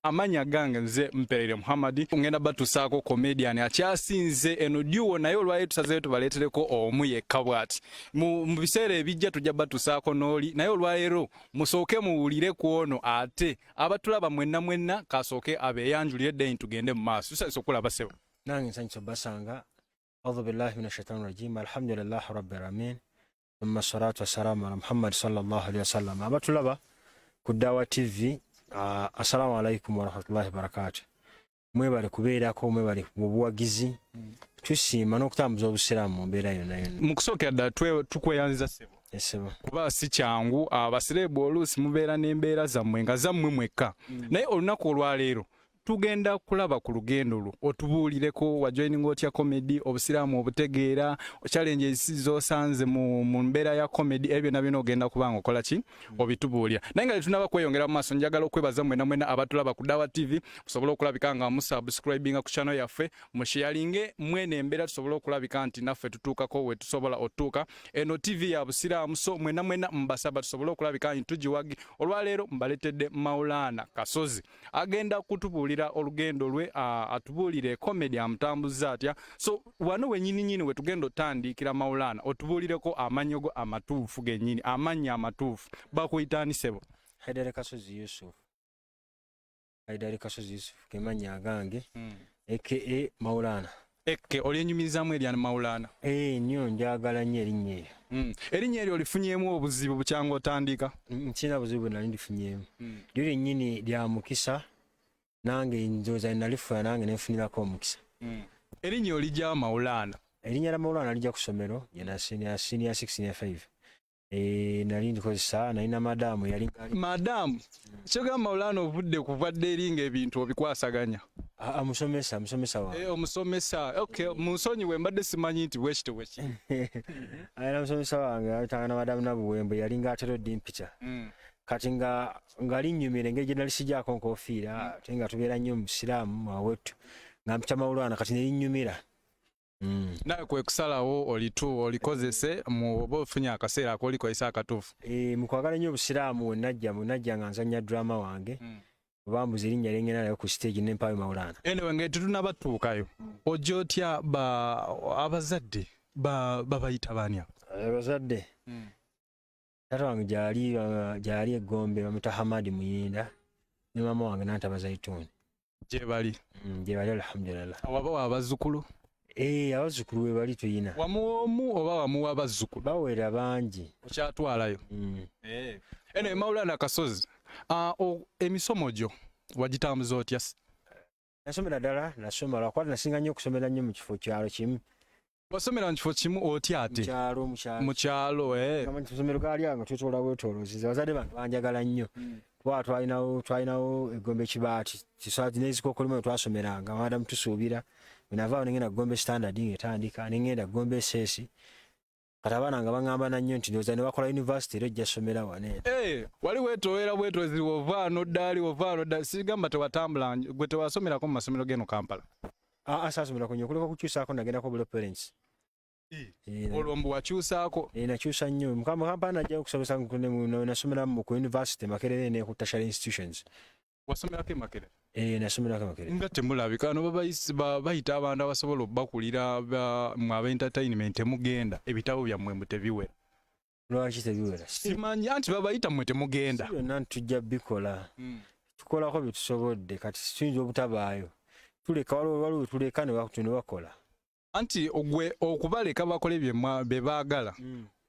amanya gange nze Mperere Muhammad ngenda batusaako comedian akyasinze eno duo naye olwayo tusazeeyo tubaleetereko omu yekka bw'ati mu biseera ebijja tujja batusaako n'oli naye olwaleero musooke muwulire ku ono ate abatulaba mwenna kasooke abeeyanjulire ddeyi tugende mu maaso tusanyusa okulaba sebo nange nsanyusa basanga audhu billahi minash shaitani rajim alhamdulillahi rabbil alamin thumma salatu wassalamu ala Muhammad sallallahu alaihi wasallam abatulaba ku Dawa TV assalamu alaikum warahmatullahi wabarakatuh mwebale kubeerako mwebale mu buwagizi tusiima n'okutambuza obusiraamu mu mbeera yonna yonna mu kusookera ddala tukweyanziza sebo kuba si kyangu abasireebu oluusi mubeera n'embeera zammwe nga zammwe mwekka naye olunaku olwaleero tugenda kulaba ku lugendo lwo otubuulireko wajoininga otya comedy obusiraamu obutegeera challenges z'osanze mu mbeera ya comedy ebyo nabyo ogenda kubanga okola ki obitubuulira naye nga tunaba kweyongera mu maaso njagala okwebaza mwena abatulaba ku Dawa TV musobole okulabika nga musubscribinga ku channel yaffe musharinge mwene embeera tusobole okulabika nti naffe tutuukako we tusobola otuuka eno TV ya busiraamu so mwena mbasaba tusobole okulabika nti tugiwagi olwaleero mbaletedde Maulana Kasozi agenda kutubuulira olugendo lwe atubuulire comedy amutambuza atya so wano wenyini we tugenda otandikira Maulana otubuulireko amanyogo amatuufu gennyini amanya amatuufu bakuyitaani sebo Haidari Kasozi Yusuf kemanya agange aka Maulana Ekke olyenyumirizamu eryani Maulana nnyo njagala nnyo erinnya eryo erinnya eryo olifunyemu obuzibu bukyanga otandika nkina buzibu nali ndifunyemu lyo lyennyini lya mukisa nange njoza nalifuna nange nefunirako omukisa erinnya olijja Maulana erinnya la Maulana lijja ku ssomero yana senior 6 senior 5 nali ndikozesa nalina madamu yali madamu kyogera Maulana ovudde kuvadde eringa ebintu obikwasaganya musomesa wange omusomesa okay musonyiwe mbadde simanyi nti bwekito ayina musomesa wange alitanga na madamu nabuwembe yalinga atero dimpicha kati nga linnyumira engeri gye nali sijjaako nkofiira ate nga tubeera nnyo mu busiraamu awetu nga mpita Maulana kati nelinnyumira nawe kwe kusalawo olikozese mu oba ofunye akaseera akolikozesa akatuufu mu kwagala nnyo obusiraamu wenajja nga nzanya drama wange bambuza erinnya lyengenda nayo ku stage nempawe Maulana anyway ngeri tetunabatuukayo ojja otya abazadde babayita baani abazadde tata wange gyali egombe bamuyita Hamadi Muyinda ne mama wange nantaba Zaituni gyebali alhamdulillah wabawa abazzukulu abazzukulu we bali tuyina wamuwomu oba wamuwa abazzukulu bawera bangi okyatwalayo eno Maulana Kasozi emisomo gyo wagitambuza otya nasomera ddala nasoma lwakwata nasinga nnyo okusomera nnyo mu kifo kyalo kimu wasomera mu kifo kimu otya ate mu kyalo amasomero gaali ago twetoola bwetoloziza bazadde bantu banjagala nnyo kuba twalinawo egombe ekibaati nezikokolimo twasomeranga madamu tusuubira bwenavaawo nengenda gombe standard ng'etandika nengenda gombe esseesi kati abaana nga baŋŋamba nannyo nti ndowooza ne bakola university era ojja somera wane wali weetoolera bwetozi wovaano ddaali sigamba tewatambula gwe tewasomerako mu masomero g'eno Kampala saasomerako nnyo kuliko kukyusaako nagendako buli parents olwo mbu wakyusaako nakyusa nnyo Kampala najja okusomesa nasomera ku university Makerere ne ku tertiary institutions wasomerako Makerere nasomerako Makerere nga temulabika no bayita abantu abasobola obbakulira mu entertainment temugenda ebitabo byammwe mbu tebiwera lwaki tebiwera simanyi anti babayita mmwe temugenda byonna tujja bikola tukolako bye tusobodde kati tuyinza obutabaayo tuleka waliwo tuleka ne bakola anti ogwe okubaleka bakole bye baagala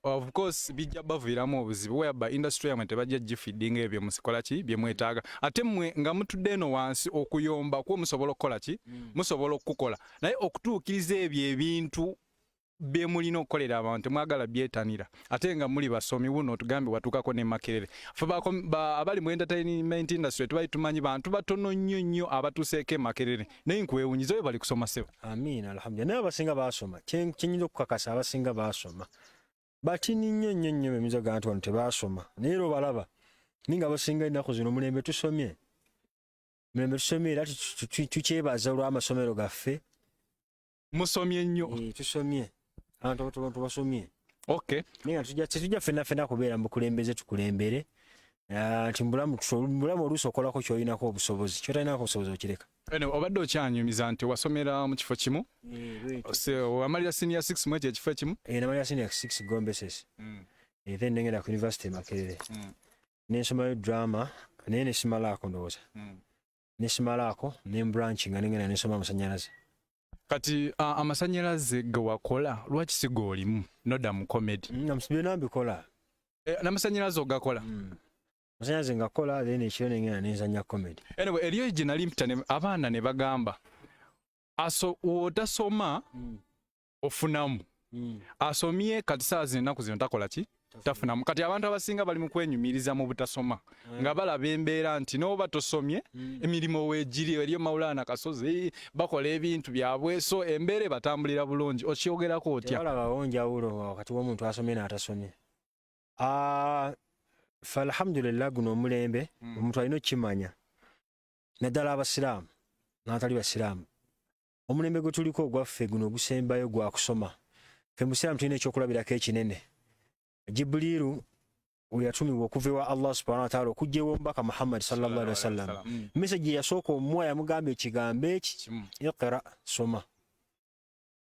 of course bijja baviiramu obuzibu weba industry yamwe tebajja gifeedinga ebyo musikola ki bye mwetaaga ate mmwe nga mutudde eno wansi okuyomba kuba musobola okukola ki musobola okukola naye okutuukiriza ebyo ebintu bye mulina okukolera abantu mwagala byetanira ate nga muli basomi buno otugambe watuukako ne Makerere abali mu entertainment industry tubayi tumanyi bantu batono nnyo abatuuseeko e Makerere naye nkwewunyiza oyo bali kusoma sebo amiina alhamdulillah naye abasinga baasoma kyenyinza okukakasa abasinga baasoma batini nnyo bemizo ga nti wano tebaasoma naye era obalaba ninga basinga ennaku zino mulembe tusomye era tukyebaza olw'amasomero gaffe musomye nnyo tusomye abantu basomye okay naye tetujja ffenna kubeera mu bukulembeze tukulembere nti mbulamu oluusi okolako ky'olinako obusobozi ky'otalinako obusobozi okireka. Obadde okyanyumiza nti wasomera mu kifo kimu wamalira senior 6 mu ekyo ekifo ekimu? Namalira senior 6 Gombesesi. Then nengenda ku University Makerere nensomayo drama naye nesimalaako ndowooza nesimalaako nembranchi nga nengenda nensoma amasanyalaze. Kati amasanyalaze ge wakola lwaki si g'olimu nodda mu comedy? Byonna mbikola. N'amasanyalaze ogakola? Amasanyalaze ngakola then ekiro nengenda nenzanya comedy. Anyway, eriyo gye nali mpita abaana ne bagamba otasoma ofunamu asomye kati saa zino ennaku zino takola ki? Tafunamu. Kati abantu abasinga bali mu kwenyumiriza mu butasoma nga balaba embeera nti n'oba tosomye emirimu weegiri eriyo Maulana Kasozi bakola ebintu byabwe so embeera batambulira bulungi. Okyogerako otya? Walabawo njawulo wakati w'omuntu asomye n'atasomye. Alhamdulillah guno omulembe omuntu alina okukimanya naddala abasiraamu n'atali basiraamu omulembe gwe tuliko ogwaffe guno ogusembayo gwa kusoma. Ffe musiraamu tulina ekyokulabirako ekinene. Jibrilu we yatumibwa okuva ewa Allah subhanahu wa ta'ala okujja ew'omubaka Muhammad sallallahu alaihi wasallam. Message yasooka omuwa yamugamba ekigambo eki iqra soma.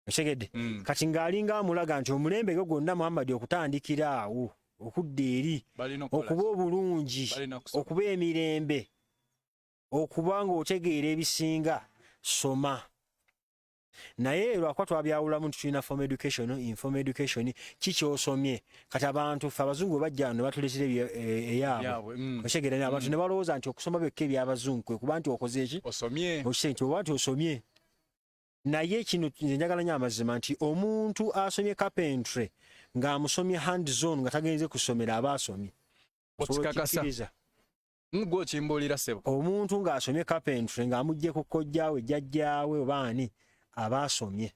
Ekigedde kati ng'alinga amulaga nti omulembe gwe gwonna Muhammad okutandikira awo okudda eri okuba obulungi okuba emirembe okuba ng'otegeera ebisinga soma. Naye lwakuba twabyawulamu nti tulina formal education informal education kikyosomye kati abantu ffe abazungu bajja wano batuleetera eyaabwe okitegera abantu ne balowooza nti okusoma byokka eby'abazungu kwe kuba nti okoze eki okise nti oba nti osomye. Naye kino nze njagala nnyo amazima nti omuntu asomye carpentry ng'amusomye hand zone nga tagenze kusomera aba asomye. Okikakasa gwe okimbuulira ssebo? Omuntu ng'asomye carpentry ng'amugye ku kojjaawe jjajjaawe oba ani aba asomye.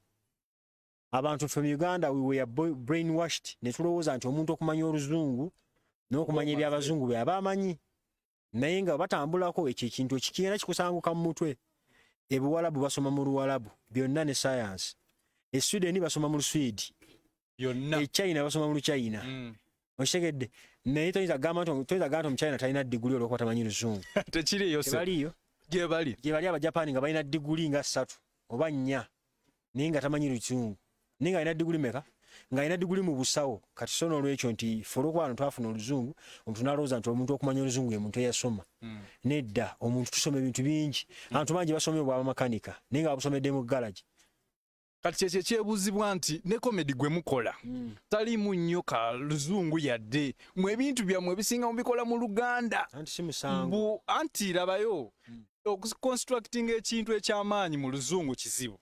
Abantu ffe mu Uganda we were brainwashed ne tulowooza nti omuntu okumanya oluzungu n'okumanya ebyabazungu bwe aba amanyi. Naye nga batambulako ekyo ekintu ekigenda kikusanguka mu mutwe. Ebuwalabu basoma mu Luwalabu byonna ne science. Eswideni basoma mu Luswidi byonna. Echina basoma mu Luchina. Okitegedde. Naye toyinza gamba nti Omuchina talina diguli olw'okuba tamanyi Luzungu. Tekiriyo se. Tebaliyo. Gye bali Abajapani nga balina diguli nga 3 oba 4 naye nga tamanyi Luzungu. Naye nga alina diguli meka? Nga alina diguli mu busawo. Kati so n'olwekyo nti ffe olw'okuba wano twafuna Oluzungu omuntu n'alowooza nti omuntu okumanya Oluzungu ye muntu eyasoma. Nedda omuntu tusoma ebintu bingi. Abantu bangi basomye bw'aba makanika naye nga babusomedde mu garage. Kati kyekyo kyebuuzibwa nti ne comedy gwe mukola talimu nnyo ka Luzungu yadde mu ebintu byammwe ebisinga mubikola mu Luganda. Anti si musango. Anti labayo okuconstructing ekintu eky'amaanyi mu Luzungu kizibu.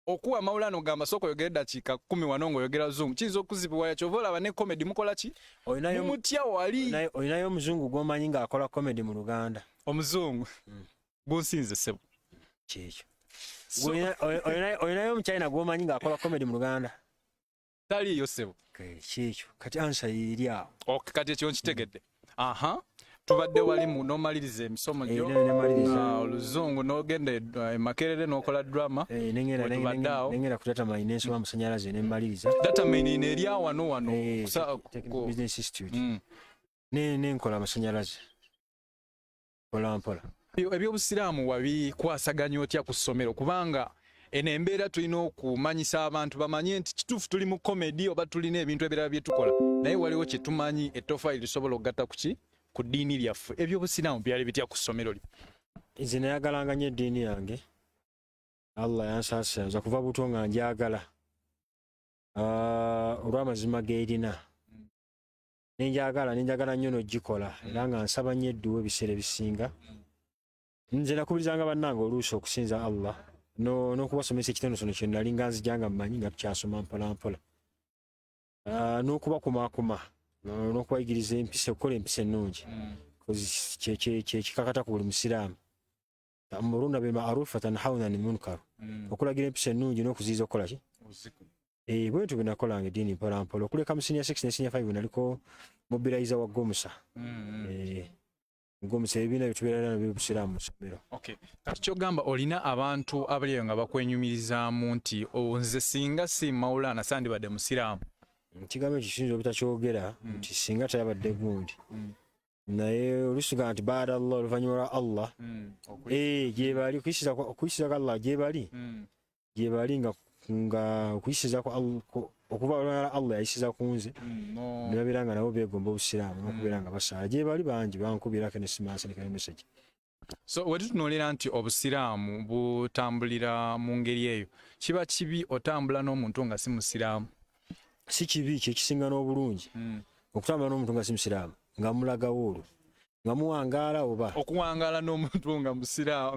Okuwa Maulana ogamba soko yogera eddakiika 10 wano ng'oyogera Luzungu kiyinza okuzibwa kyova olaba ne comedy mukola ki? Mumutya wali. Olinayo omuzungu gw'omanyi ng'akola comedy mu Luganda? Omuzungu gunsinze ssebo. Kyekyo. Olinayo Omuchina gw'omanyi ng'akola comedy mu Luganda? Taliyo ssebo. Kyekyo. Kati ansa eri awo. Kati ekyo nkitegedde. Tubadde wali n'omaliriza emisomo gyo Oluzungu n'ogenda Makerere n'okola drama. Nengera ku data mine n'ensoma amasanyalaze ne mmaliriza. Data mine eri wano Business Institute. Nenkola amasanyalaze mpola mpola. Ebyobusiraamu wabikwasaganya otya ku ssomero kubanga eno embeera tulina okumanyisa abantu bamanye nti kituufu tuli mu comedy oba tulina ebintu ebirala bye tukola naye waliwo kye tumanyi ettofaayi lisobola okugatta ku ddiini lyaffe. Ebyobusiraamu byali bitya ku ssomero lyo? Nze nayagalanga nnyo eddiini yange. Allah yansaasira nza kuva buto nga njagala olw'amazima g'erina nenjagala nnyo n'ogikola era nga nsaba nnyo edduwa ebiseera ebisinga. Nze nakubirizanga bannange oluusi okusinza Allah n'okubasomesa ekitonotono kye nali nga nzija nga mmanyi nga tukyasoma mpola mpola n'okubakumakuma n'okubayigiriza empisa okukola empisa ennungi kyekikakata ku buli musiraamu. Ta'muruna bil ma'ruf wa tanhawna 'anil munkar. Okulagira empisa ennungi n'okuziyiza okukola ki? Bwentyo bwe nakolanga eddiini mpola mpola okuleka mu senior 6 ne senior 5 naliko mobilizer wa Gomusa. Gomusa ebibiina bye tubeera nabyo by'obusiraamu mu ssomero. Kati kyogamba olina abantu abaliyo nga bakwenyumirizaamu nti nze singa si Maulana sandibadde musiraamu. Kigambo ekyo kiyinza obutakyogera nti singa tayabadde gundi naye olusiga nti baada Allah oluvannyuma lwa Allah gye bali okuyisiza kwa Allah gye bali nga okuyisiza okuva olwala Allah yayisiza ku nze ne babeera nga nabo beegomba obusiraamu n'okubeera nga basaala gye bali bangi bankubirako ne simansirika ne message. So wetutunuulira nti obusiraamu butambulira mu ngeri eyo kiba kibi otambula n'omuntu nga si musiraamu? Si kibi, kyekisinga n'obulungi okutambula n'omuntu nga si musiraamu nga mulagawo olwo nga muwangaala oba okuwangaala n'omuntu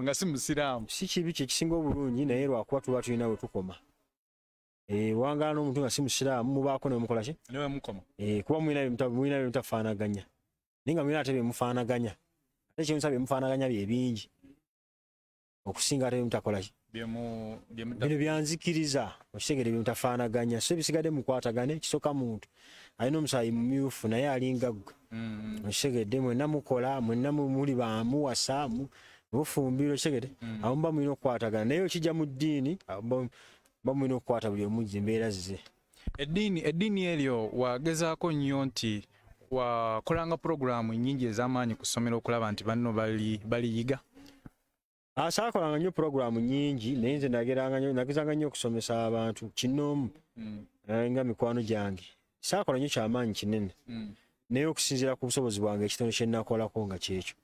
nga si musiraamu si kibi, kyekisinga obulungi naye lwakuba tuba tulina we tukoma. Wangaala n'omuntu nga si musiraamu mubaako ne mukola ki? Newe mukoma. Kuba mulina bye mutafaanaganya naye nga mulina ate bye mufaanaganya ate kyemusa bye mufaanaganya bye bingi okusinga ate bye mutakola ki? Bino byanzikiriza okitegere bye mutafaanaganya so ebisigadde mukwatagane kisooka muntu alina omusaayi mumyufu naye alinga ggwe okitegedde mwenna mukola mwenna muli bamuwasa mufumbiro okitegedde abo muba mulina okukwatagana naye okijja mu ddiini bamulina okukwata buli omu embeera zize. Eddiini eryo wagezaako nnyo nti wakolanga puroguramu nnyingi ez'amaanyi ku ssomero okulaba nti banno baliyiga? Saakolanga nnyo puroguramu nnyingi naye nze nagezanga nnyo okusomesa abantu kinoomu nga mikwano gyange. Saakola nnyo kyamaanyi kinene naye okusinziira ku busobozi bwange ekitono kye nnakolako nga kyekyo.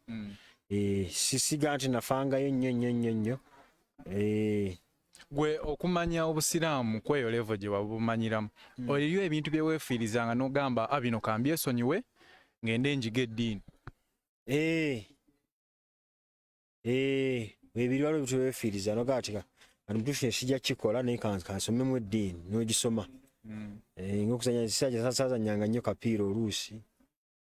Sisiga nti nafangayo nnyo. Gwe okumanya obusiraamu kweyo levo gye wabumanyiramu oliyo ebintu bye weefiirizanga n'ogamba bino kambyesonyiwe ngende njiga eddiini? Ebiri waliwo ebintu weefiiriza nogatika mutuufu sijja kikola naye kansomemu eddiini n'ogisoma. Ng'okuzanya sazanyanga nnyo kapiira oluusi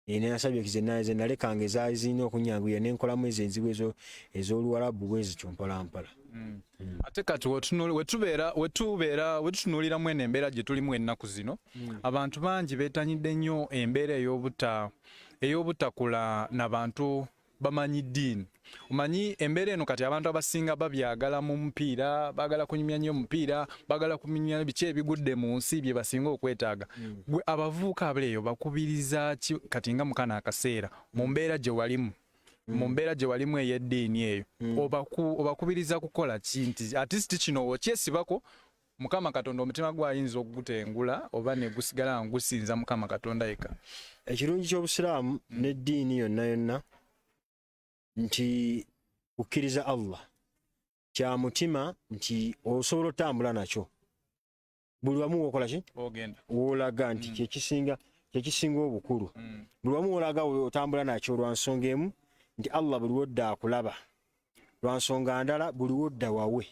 nenasabye kize nalekanga ezaali zirina okunyanguyira nenkolamu ezo enzibu ez'oluwalabu bwezityo mpolampola. Ate kati wetutunuulira mwene embeera gye tulimu ennaku zino abantu bangi beetanyidde nnyo embeera ey'obutakula n'abantu bamanyi ddiini. Omanyi embeera eno kati abantu abasinga babyagala mu mupiira, baagala kunyumya nnyo mupiira, baagala kunyumya biki ebigudde mu nsi bye basinga okwetaaga. Gwe abavubuka abaleeyo bakubiriza ki kati nga mukana akaseera mu mbeera gye walimu ey'eddiini eyo obakubiriza kukola ki nti atisiti kino okyesibako Mukama Katonda omutima gwayinza okugutengula oba ne gusigala nga gusinza Mukama Katonda yekka? Ekirungi ky'obusiraamu n'eddiini yonna nti kukkiriza Allah kya mutima nti osobola otambula nakyo buli wamu wokola ki wolaga nti kyekisinga obukulu buli wamu wolaga otambula nakyo lwa nsonga emu nti Allah buli wodda akulaba, lwa nsonga ndala buli wodda wawe,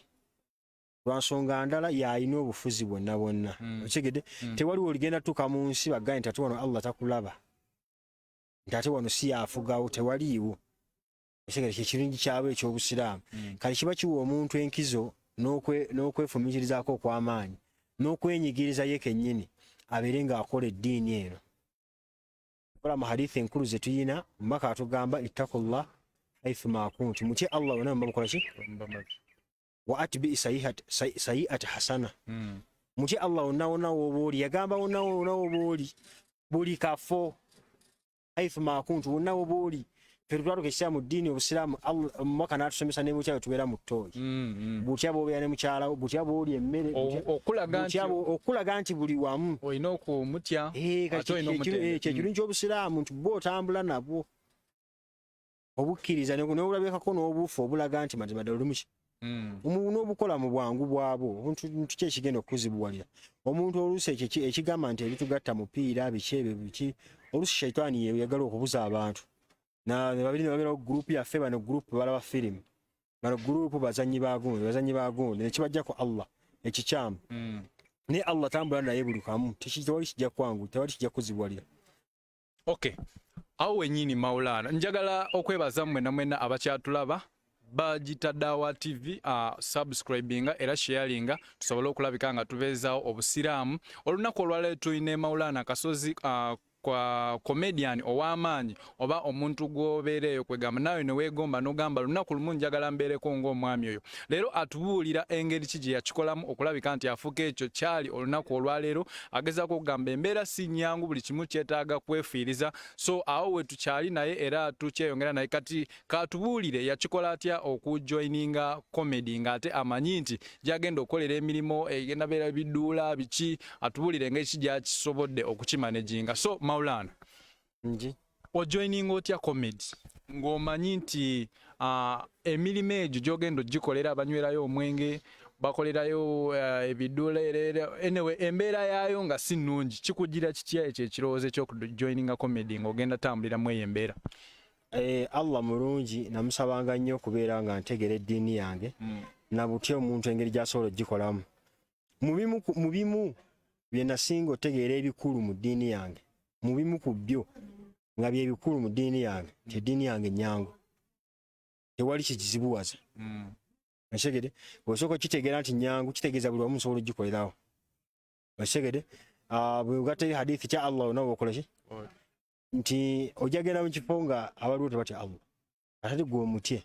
lwa nsonga ndala yalina obufuzi bwonna okigedde tewaliwo oligenda tuka mu nsi baganye nti ate wano Allah takulaba nti ate wano si yafugawo tewaliiwo. Ekirungi kyabwe eky'obusiraamu kale kiba kiwa omuntu enkizo n'okwefumiitirizaako okw'amaanyi n'okwenyigiriza ye kennyini abeere ng'akola eddiini eno. Kola mu hadithi enkulu ze tuyina omubaka atugamba ittaqullah haythuma kuntum, mutye Allah wonna mwe mukola ki? Wa atbi sayi'at hasana, mutye Allah wonna w'oba oli. Yagamba wonna w'oba oli buli kafo haythuma kuntum wonna w'oba oli. Ferutwalo kesha mu ddiini obusiraamu omubaka n'atusomesa ne mukyalo tubeera mu ttooyi butya bw'obeera ne mukyalawo butya bw'oli emmere okulaga nti buli wamu olina okumutya ate olina omutendeke. Kyekirungi ky'obusiraamu nti bwo otambula nabwo obukkiriza n'obulabikako n'obuufu obulaga nti mazima ddala oli muki n'obukola mu bwangu bwabwo omuntu ki ekigenda okuzibuwalira omuntu oluusi ekigamba nti ebitugatta mupiira biki ebyo biki oluusi shaitaani yeyagala okubuza abantu na babiri babera group ya feba no group balaba film bano group bazanyi bagundi nekibajjako Allah ekikyamu ne Allah tambula naye buli kamu tewali kijja kwangu tewali kijja kuzibwalira. Okay, awo wenyini Maulana njagala okwebaza mwena abakyatulaba bagita Dawa TV subscribinga era sharinga tusobole okulabika nga tubeezaawo obusiraamu. Olunaku olwaleero tuyine Maulana Kasozi kwa comedian ow'amaanyi oba omuntu gw'obeereeyo kwegamba nawe ne weegomba n'ogamba lunaku lumu njagala mbeereko ng'omwami oyo. Leero atubuulira engeri ki gye yakikolamu okulabika nti afuuka ekyo kyali olunaku olwaleero, agezaako okugamba embeera si nnyangu, buli kimu kyetaaga kwefiiriza. So awo we tukyali naye era tukyeyongera naye, kati katubuulire yakikola atya okujoininga comedy ng'ate amanyi nti gy'agenda okukolera emirimu egenda beera bidduula biki, atubuulire engeri ki gy'akisobodde okukimanejinga. So Maulana, ojoininga otya comedy ng'omanyi nti emirimu egyo gy'ogenda ogikolera abanywerayo omwenge, bakolerayo ebidduula anyway embeera yaayo nga si nnungi, kikugira kitya ekyo ekirowoozo ekyokujoininga comedy ng'ogenda tambuliramu eyo embeera? Allah mulungi, namusabanga nnyo okubeera nga ntegera eddiini yange na butya omuntu engeri gy'asobola ogikolamu. Mu bimu bye nasinga otegeera ebikulu mu ddiini yange, mu bimu ku byo nga bye bikulu mu ddiini yange, nti eddiini yange nnyangu, tewali kikizibuwaza. Okitegedde? Bw'osooka okitegeera nti nnyangu, kitegeeza buli wamu osobola ogikolerawo. Okitegedde? Bwe ogatta hadithi kya Allah onawe okola ki? Nti ojagenda mu kifo nga abaliwo tebatya Allah, ate gwe omutye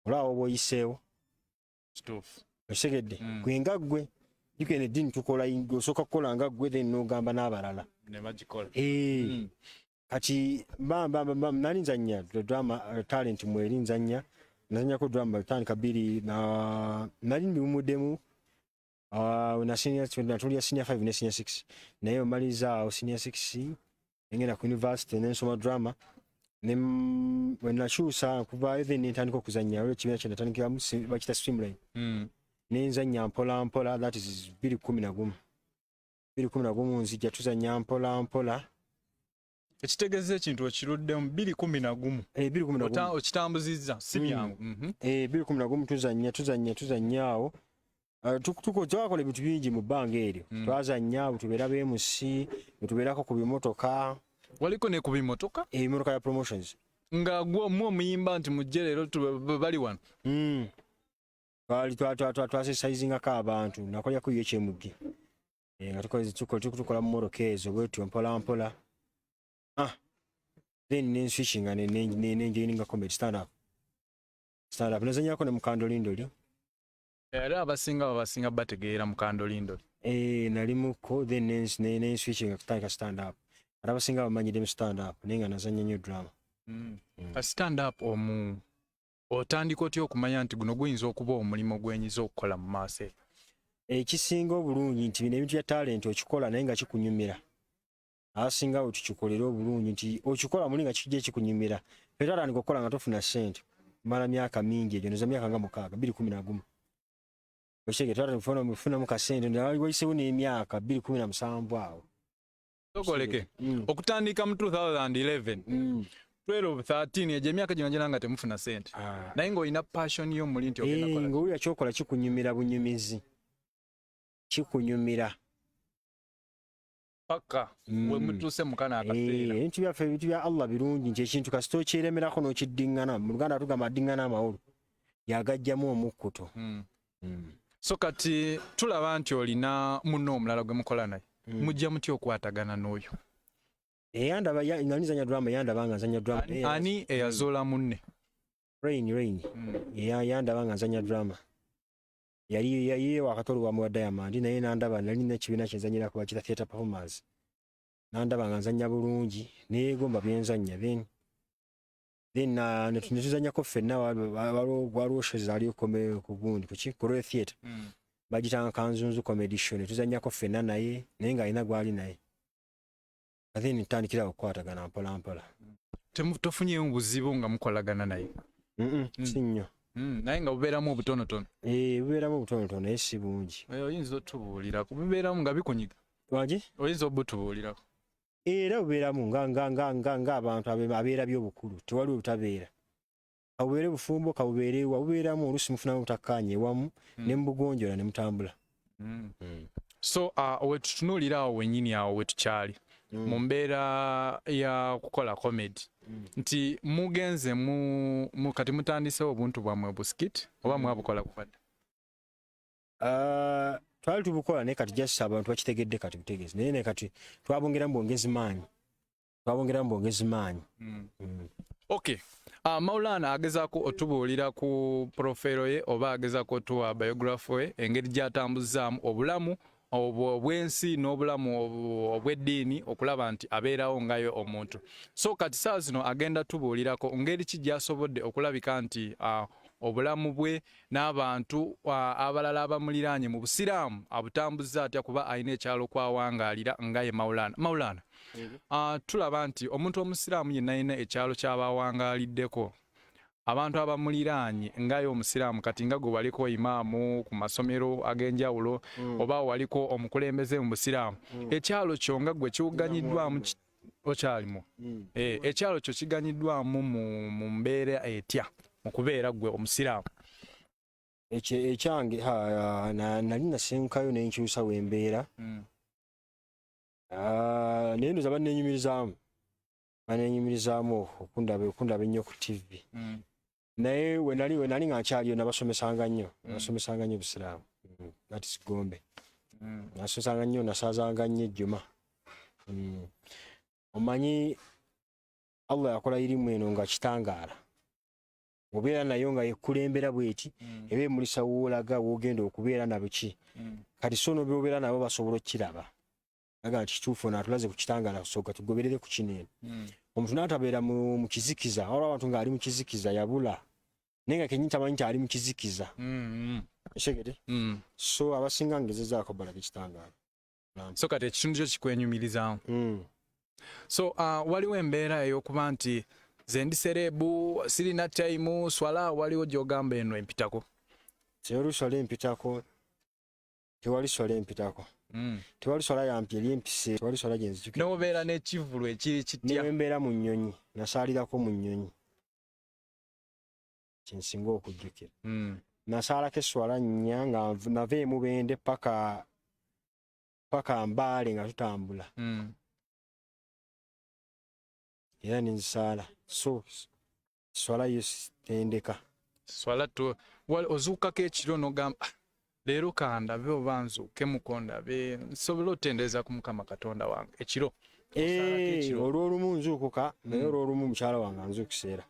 olaba oba oyiseewo. Okitegedde? Gwe nga ggwe jukene eddiini tukola, osooka kukola nga ggwe then n'ogamba n'abalala ne bagikola. Kati nali nzannya drama talent mweri nzannyako drama batandika bbiri nali mbiwumuddemu natulya senior 5 ne senior 6 naye omaliza awo senior 6 ngenda ku university nensoma drama wenakyusa kuva then ntandika okuzannya olwo ekibiina kye natandikiramu bakita streamline nenzannya mpola mpola, that is 2011 nzija tuzannya mpola mpola. Ekitegeeza ekintu okiruddemu 2011 okitambuzizza si byangu. 2011 tuzannya awo twakola ebintu bingi mu bbanga eryo. Twazannya butubeera BMC, butubeerako ku bimotoka. Waliko ne ku bimotoka? Ebimotoka ya promotions. Nga gwo mu omuyimba nti mujje leero bali wano. Twasizingako abantu nakolyako yo ekyemugi nga tukola mu moroka ezo bwetyo mpola mpola. Then nenswitchinga nenjoininga comedy stand up nazanyako ne mukandolindoli. Era abasinga bategeera mukandolindoli. Nalimuko then nenswitchinga kutandika stand up. Ate abasinga bamanyire mu stand up naye nga nazanya nnyo drama. Stand up otandika otya okumanya nti guno guyinza okuba omulimu gwenyiza okukola mu maaso? Ekisinga obulungi nti bino ebintu bya talent okikola naye nga kikunyumira. Asinga otukikolera obulungi nti okikola muli nga kijja kikunyumira. Petala nikokola nga tofuna ssente. Mala myaka mingi egyo neza myaka nga 2011. Oshege tata mfuna mu kasente nali wayisewo n'emyaka 2017 awo. Tokoleke. Okutandika mu 2011. 12-13 egyo emyaka gino nga temufuna ssente. Naye ng'olina passion y'omuli nti ogenda kola. Ng'owulira kyokola kikunyumira bunyumizi. Kikunyumira. Paka we mutuse mukana akaseera. Ebintu byaffe ebintu bya Allah birungi nti ekintu kasito kyeremerako n'okiddingana. Mu Luganda tugamba addingana amawolu. Yagajjamu omukkuto. So kati tulaba nti olina munno omulala gwe mukola naye. Mujja mutya okwatagana n'oyo? Eyandaba nalizanya drama yandabanga nzanya drama. Ani eyazoola munne? Rain. Yandaba nga nzanya drama. Yali wakatolo wa mwa Diamond naye nandaba nalina kibiina kyenzanyira kuba kita theater performance. Nandaba nga nzanya bulungi neegomba byenzanya then netuzanyako ffenna waliwo shows ali okome ku gundi ku Royal Theatre. Bagitanga Kanzunzu comedy show netuzanyako ffenna naye nga alina gwali naye. Then ntandikira okukwatagana mpola mpola. Tofunyeyo buzibu nga mukolagana naye? Sinyo. Naye nga bubeeramu obutonotono? Bubeeramu obutonotono naye si bungi. Oyinza otubuulirako bubeeramu nga bikunyiga? Waki? Oyinza obutubuulirako? Era bubeeramu nga abantu abeera by'obukulu tewali obutabeera. Kabubeere bufumbo kabubeere ewa bubeeramu oluusi mufunamu butakkaanya ewamu ne mubugonjola ne mutambula. So wetutunuulira awo wennyini awo wetukyali mu mbeera ya kukola comedy nti mugenze kati mutandisewo obuntu bwammwe buskit oba mwabukola kufadde? twali tubukola naye kati just abantu bakitegedde kati butegeezi naye ne kati twabongera mbongezi maanyi. Okay. Maulana agezaako otubuulira ku profile ye oba agezaako otuwa biography ye engeri gy'atambuzaamu obulamu obwensi n'obulamu obw'eddiini okulaba nti abeerawo ngayo omuntu. So kati saa zino agenda tubuulirako ngeri ki gy'asobodde okulabika nti obulamu bwe n'abantu abalala abamuliraanye mu busiraamu abutambuzza atya kuba alina ekyalo kwawangaalira ngaye Maulana. Tulaba nti omuntu omusiraamu yenna alina ekyalo ky'abawangaaliddeko. Abantu abamuliraanye ngayo omusiraamu kati nga gwe waliko imaamu ku masomero ag'enjawulo oba waliko omukulembeze mu busiraamu. Ekyalo kyo nga gwe kiwuganyiddwamu okyalimu. Ekyalo kyo kiganyiddwamu mu mbeera etya mu kubeera gwe omusiraamu. Ekyange nali nasengukayo ne nkyusa w'embeera. Naye ndoza bannenyumirizaamu okundaba ennyo ku TV. Naye we nali nga nkyaliyo nabasomesanga nnyo busiraamu. That is Gombe. Nasomesanga nnyo nasaazanga nnyo ejjuma. Omanyi Allah yakola irimu eno nga kitangaala. Obeera nayo nga yekulembera bweti ebe mulisa woolaga wogenda okubeera nabo ki. Kati so n'obeera nabo basobola okukiraba. Aga nti kituufu n'atulaze ku kitangaala kusooka tugoberere ku kineeno. Omuntu n'atabeera mu kizikiza olwo abantu ng'ali mu kizikiza yabula naye nga kennyini tamanyi nti ali mu kizikiza. Ekigere so abasinga ngezezaako balaga ekitangaala. So kati ekitundu kyo kikwenyumirizaamu. So waliwo embeera ey'okuba nti ze ndi serebu sirina time swala waliwo gy'ogamba eno empitako. Tewali swala empitako. Tewali swala yampye lyempise tewali swala gyenzijukira. N'obeera n'ekivulu ekiri kitya. N'embeera mu nnyonyi nasaalirako mu nnyonyi kyensinga okujjukira. Nasaalako esswala nnya nga nava emubende paka Mbaale nga tutambula. Era nenzisaala so swala yo tendeka. Swala tu ozuukako ekiro n'ogamba leero kandabe oba nzuuke mukondabe nsobola otendeza ku Mukama Katonda wange ekiro. Olw'olumu nzuukuka naye olw'olumu mukyala wange anzuukuseera.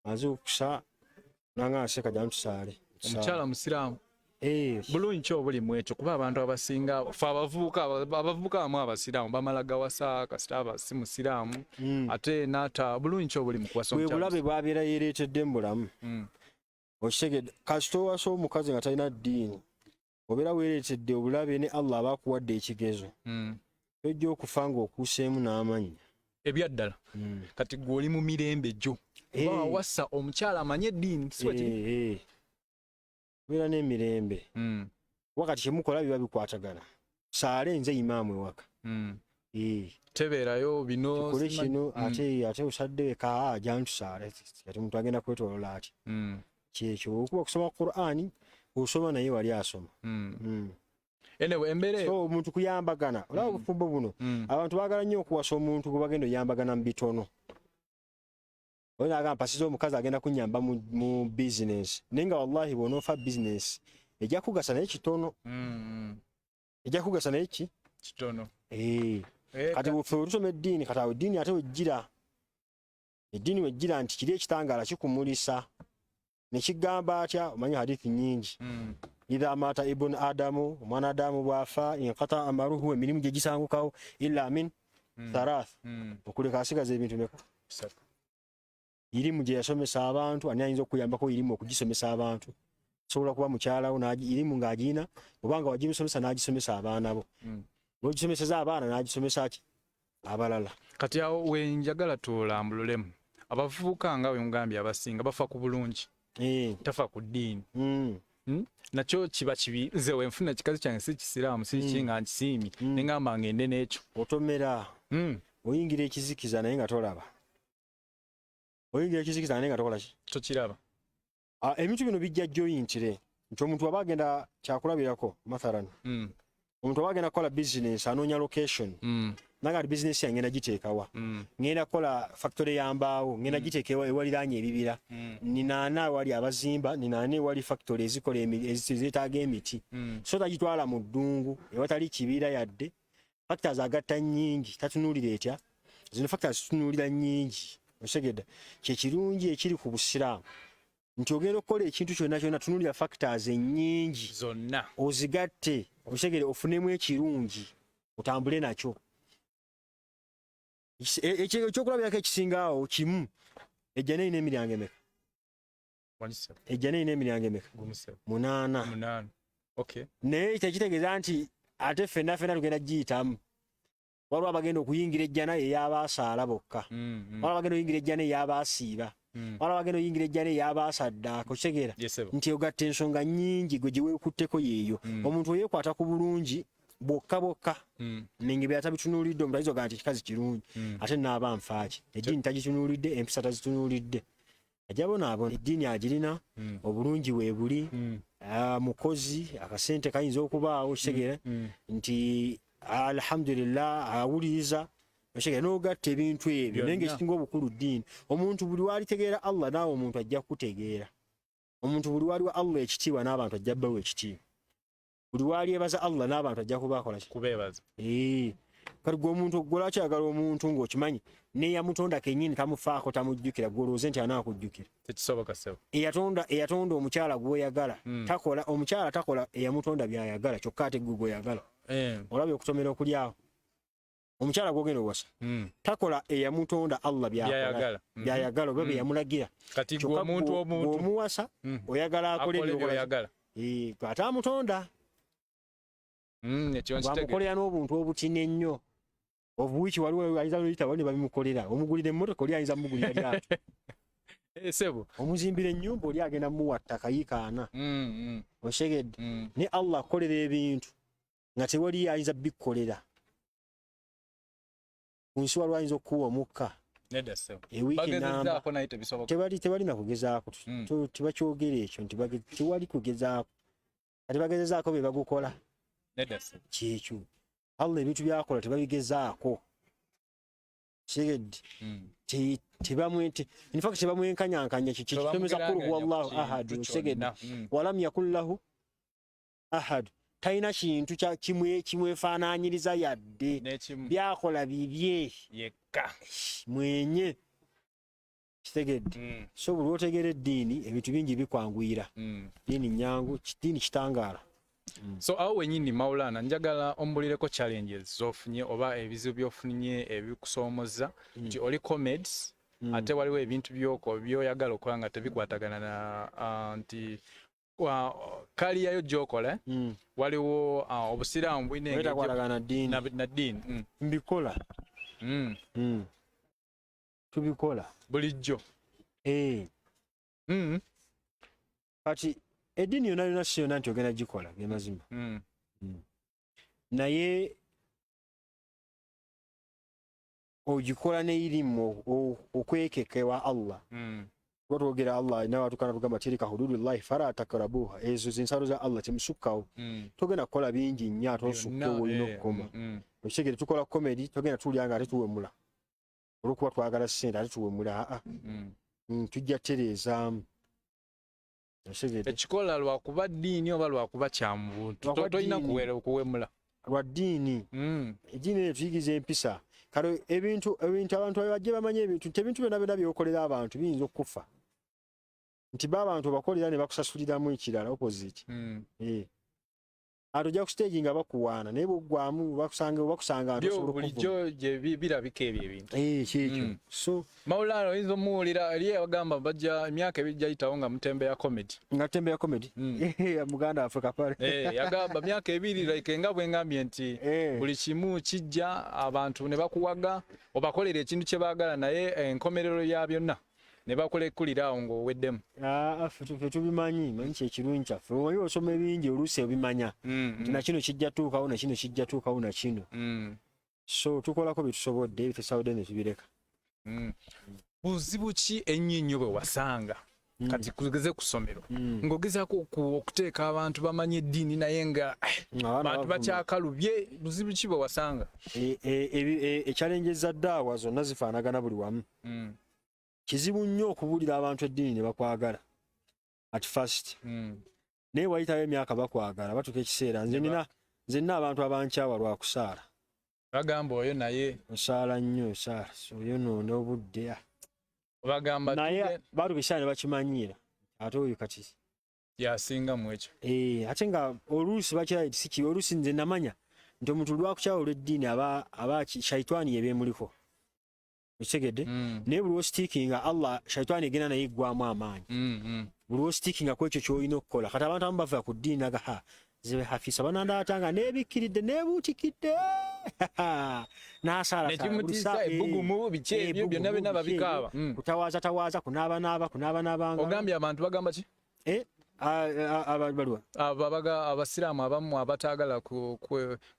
Anzuukusa nanga nseka jja ntusaale. Omukyala musiraamu. Bulungi ki obuli mu ekyo kuba abantu abasinga fe abavubuka abamu abasiraamu bamala gawasa kasita si musiraamu ate n'ata bulungi ki obuli mu kuwasa omukyala. Bwe bulabe bwabeera yeereetedde mu bulamu. Okitegedde kasita owasa omukazi nga talina ddiini obeera weereetedde obulabe ne Allah aba akuwadde ekigezo. Tojja okufa ng'okuuseemu n'amannya. Ebyaddala kati gwe oli mu mirembe gyo oba wawasa omukyala amanye eddiini si obeera n'emirembe. Wakati kyemukola biba bikwatagana. Saale nze imaamu ewaka. Tebeerayo bino kole kino ate osadde ka ajja ntusaale kati omuntu agenda kwetolola ati. Kyekyo okuba okusoma Qur'ani osoma naye wali asoma. Embeera so omuntu kuyambagana olaba obufumbo buno abantu baagala nnyo okuwasa omuntu gwe bagenda oyambagana mu bitono. Oyo agamba mpasiza omukazi agenda kunnyamba mu business naye nga wallahi bw'onoofa business ejja kugasa naye kitono. Ejja kugasa naye kitono. Kati bwe olusoma eddiini kati awo eddiini ate wejjira. Eddiini wejjira nti kiri ekitangaala kikumulisa. Ne kigamba atya omanyi hadithi nnyingi. Idha mata ibn Adamu omwana Adamu bw'afa inqata amaruhu emirimu gye gisangukawo illa min thalath. Okuleka asigaza ebintu meka? Irimu gye yasomesa abantu ani ayinza okuyambako irimu okugisomesa abantu. Sobola kuba mukyalawo irimu ng'agiina obanga wagimusomesa n'agisomesa abaana bo. N'ogisomeseza abaana n'agisomesa ki abalala. Kati awo we njagala tulambululemu abavubuka nga we mugambye abasinga bafa ku bulungi tafa ku ddiini. Nakyo kiba kibi nze we nfuna kikazi kyange si kisiraamu si kinga nkisiimi ne ngamba ngende n'ekyo otomera. Oyingira ekizikiza naye nga tolaba. Oyingira ekizikiza naye nga tokola ki tokiraba. Ebintu bino bijja joyintire nti omuntu aba agenda kyakulabirako mathalan omuntu aba agenda kukola business anoonya location nanga business yange ngenda giteekawa ngenda kola factory yambaawo ngenda giteekewa ewaliraanye ebibira ninaana wali abazimba ninaana wali factory ezikola ezitaaga emiti so tagitwala mu ddungu ewatali kibira yadde factors agatta nnyingi tatunuulira etya zino factors tunuulira nnyingi osegedda kyekirungi ekiri ku busiraamu nti ogenda okukola ekintu kyonna kyonna tunuulira factors ennyingi zonna ozigatte osegere ofunemu ekirungi otambule nakyo ekyokulabirako ekisingaawo kimu ejjana erina emiryango emeka ejjana erina emiryango emeka 8 naye tekitegeeza nti ate ffenna tugenda giyitamu waliwo abagenda okuyingira ejjana ey'abaasaala bokka waliwo abagenda okuyingira ejjana ey'abaasiiba waliwo abagenda okuyingira ejjana ey'abaasaddaaka okitegeera nti ogatta ensonga nnyingi gwe gye weekutteko yeeyo omuntu oyeekwata ku bulungi bwokka ninge byatabitunuulidde omuntu ayinza ogaa nti kikazi kirungi ate naaba nfaaki eddiini tagitunuulidde empisa tazitunuulidde ajabonaabona eddiini agirina obulungi weebuli mukozi akasente kayinza okubaawo kitegeera nti alhamdulillah awuliriza okitegeera n'ogatta ebintu ebyo naye ngaekisinga obukulu ddiini omuntu buli walitegeera Allah naawe omuntu ajja kutegeera omuntu buli waliwa Allah ekitiibwa n'abantu ajja bbawo ekitiibwa buli walyebaza Allah n'abantu ajja kubakola kubeebaza kati gwe omuntu gwolwaki ayagala omuntu ng'okimanyi neeyamutonda kennyini tamufaako tamujjukira gwolowooze nti anaakujjukira tekisoboka sebo eyatonda omukyala gw'oyagala takola omukyala takola eyamutonda by'ayagala kyokka ate gwe gw'oyagala olabye okutomera okuli awo omukyala gw'ogenda owasa takola eyamutonda Allah by'ayagala oba byeyamulagira kati gwe omuntu omuwasa oyagala akole by'oyagala ate amutonda bamukolera n'obuntu obutine ennyo obuwiki waliwo ayinza noyitabo ne babimukolera omugulira emmotoka oli ayinza mugulira lyato sebo omuzimbira ennyumba oli agenda muwatta kayiikaana oshegedde ne Allah akolera ebintu nga tewali ayinza bikkolera ku nsi waliwo ayinza okuwa omukka ewiiki namba tewali na kugezaako tebakyogera ekyo nti tewali kugezaako kati bagezezaako be bagukola kyekyo Allah ebintu byakola tebabigezaako kigedde tebamwenkanyankanya kitomeza kulu huwallahu ahadu kigedde walam yakun lahu ahadu talina kintu kimwefaananyiriza yadde byakola bibye yekka mwenye kitegedde so buli otegeera eddiini ebintu bingi bikwanguyira ddiini nyangu ddiini kitangaala so awo wenyini Maulana njagala ombulireko challenges zofunye oba ebizibu byofunye ebikusoomozza nti oli comedies ate waliwo ebintu byoyagala okukola nga tebikwatagana na nti kaliyayo gyokola waliwo obusiraamu bulina na ddiini mbikola tubikola bulijjo kati eddiini yonna yonna si yonna nti ogenda gikola ge mazima naye ogikola neirimu okwekekewa Allah twogera Allah nawe atukana tugamba tilika hududullahi fala takrabuha ezo zinsalo za Allah temusukkawo togenda kukola bingi nnyo ate osukkewo olina okukoma ekigere tukola comedy togenda tulyanga ate tuwemula olwokuba twagala ssente ate tuwemula tujja tereezaamu ekikola lwakuba ddiini oba lwakuba kyamubuntu tolina kuwemula lwa ddiini eddiini eyo tuyigiza empisa kale ebintu abantu bajje bamanye ebintu byonna byokolera abantu biyinza okufa nti b'abantu bakolera ne bakusasuliramu ekirala opposite ate ojja ku stage nga bakuwaana naye bwoggwamu bakusanga bulijjo gye birabika ebyo ebintu kyekyo so Maulana oyinza omuwulira eri abagamba bajja emyaka ebiri gyayitawo nga mutembeya comedy muganda waffe kapale yagamba myaka ebiri like nga bwengambye nti buli kimu kijja abantu ne bakuwaga obakolera ekintu kye baagala naye enkomerero ya byonna ne bakulekulira awo ng'oweddemu ffe tubimanyi manyi kyekirungi kyaffe omanyi osoma ebingi oluusi obimanya nti nakino kijja tuukawo nakino kijja tuukawo nakino so tukolako byetusobodde bitesobodde ne tubireka buzibu ki ennyo ennyo bwe wasanga kati kugeze ku ssomero ng'ogezaako okuteeka abantu bamanye eddiini naye nga bantu bakyakalubye buzibu ki bwe wasanga challenge za ddaawa zonna zifaanagana buli wamu kizibu nnyo okubuulira abantu eddiini ne bakwagala at first naye wayitayo emyaka bakwagala batuuka ekiseera nzenna abantu abankyawa lwa kusaala bagamba oyo naye osaala nnyo osaala oyo noona obudde bagamba naye batuuka ekiseera ne bakimanyiira ate oyo kati yasinga mu ekyo ate nga oluusi bakiraiti siki oluusi nze namanya nti omuntu lwakukyawa olw'eddiini aba shaitani yebeemuliko okitegedde naye buli wositiikinga Allah shaitani egenda naye eggwamu amaanyi buli wositiikinga ku ekyo ky'olina okukola kati abantu abamu bava ku ddiini naga zibe hafisa banandaatanga neebikkiridde neebuutikidde n'asaalanekimutiisa ebbugumu biki ebyo byonna byonna babikaaba kutawaaza kunaabanaabanga ogambye abantu bagamba ki abalwa abasiraamu abamu abataagala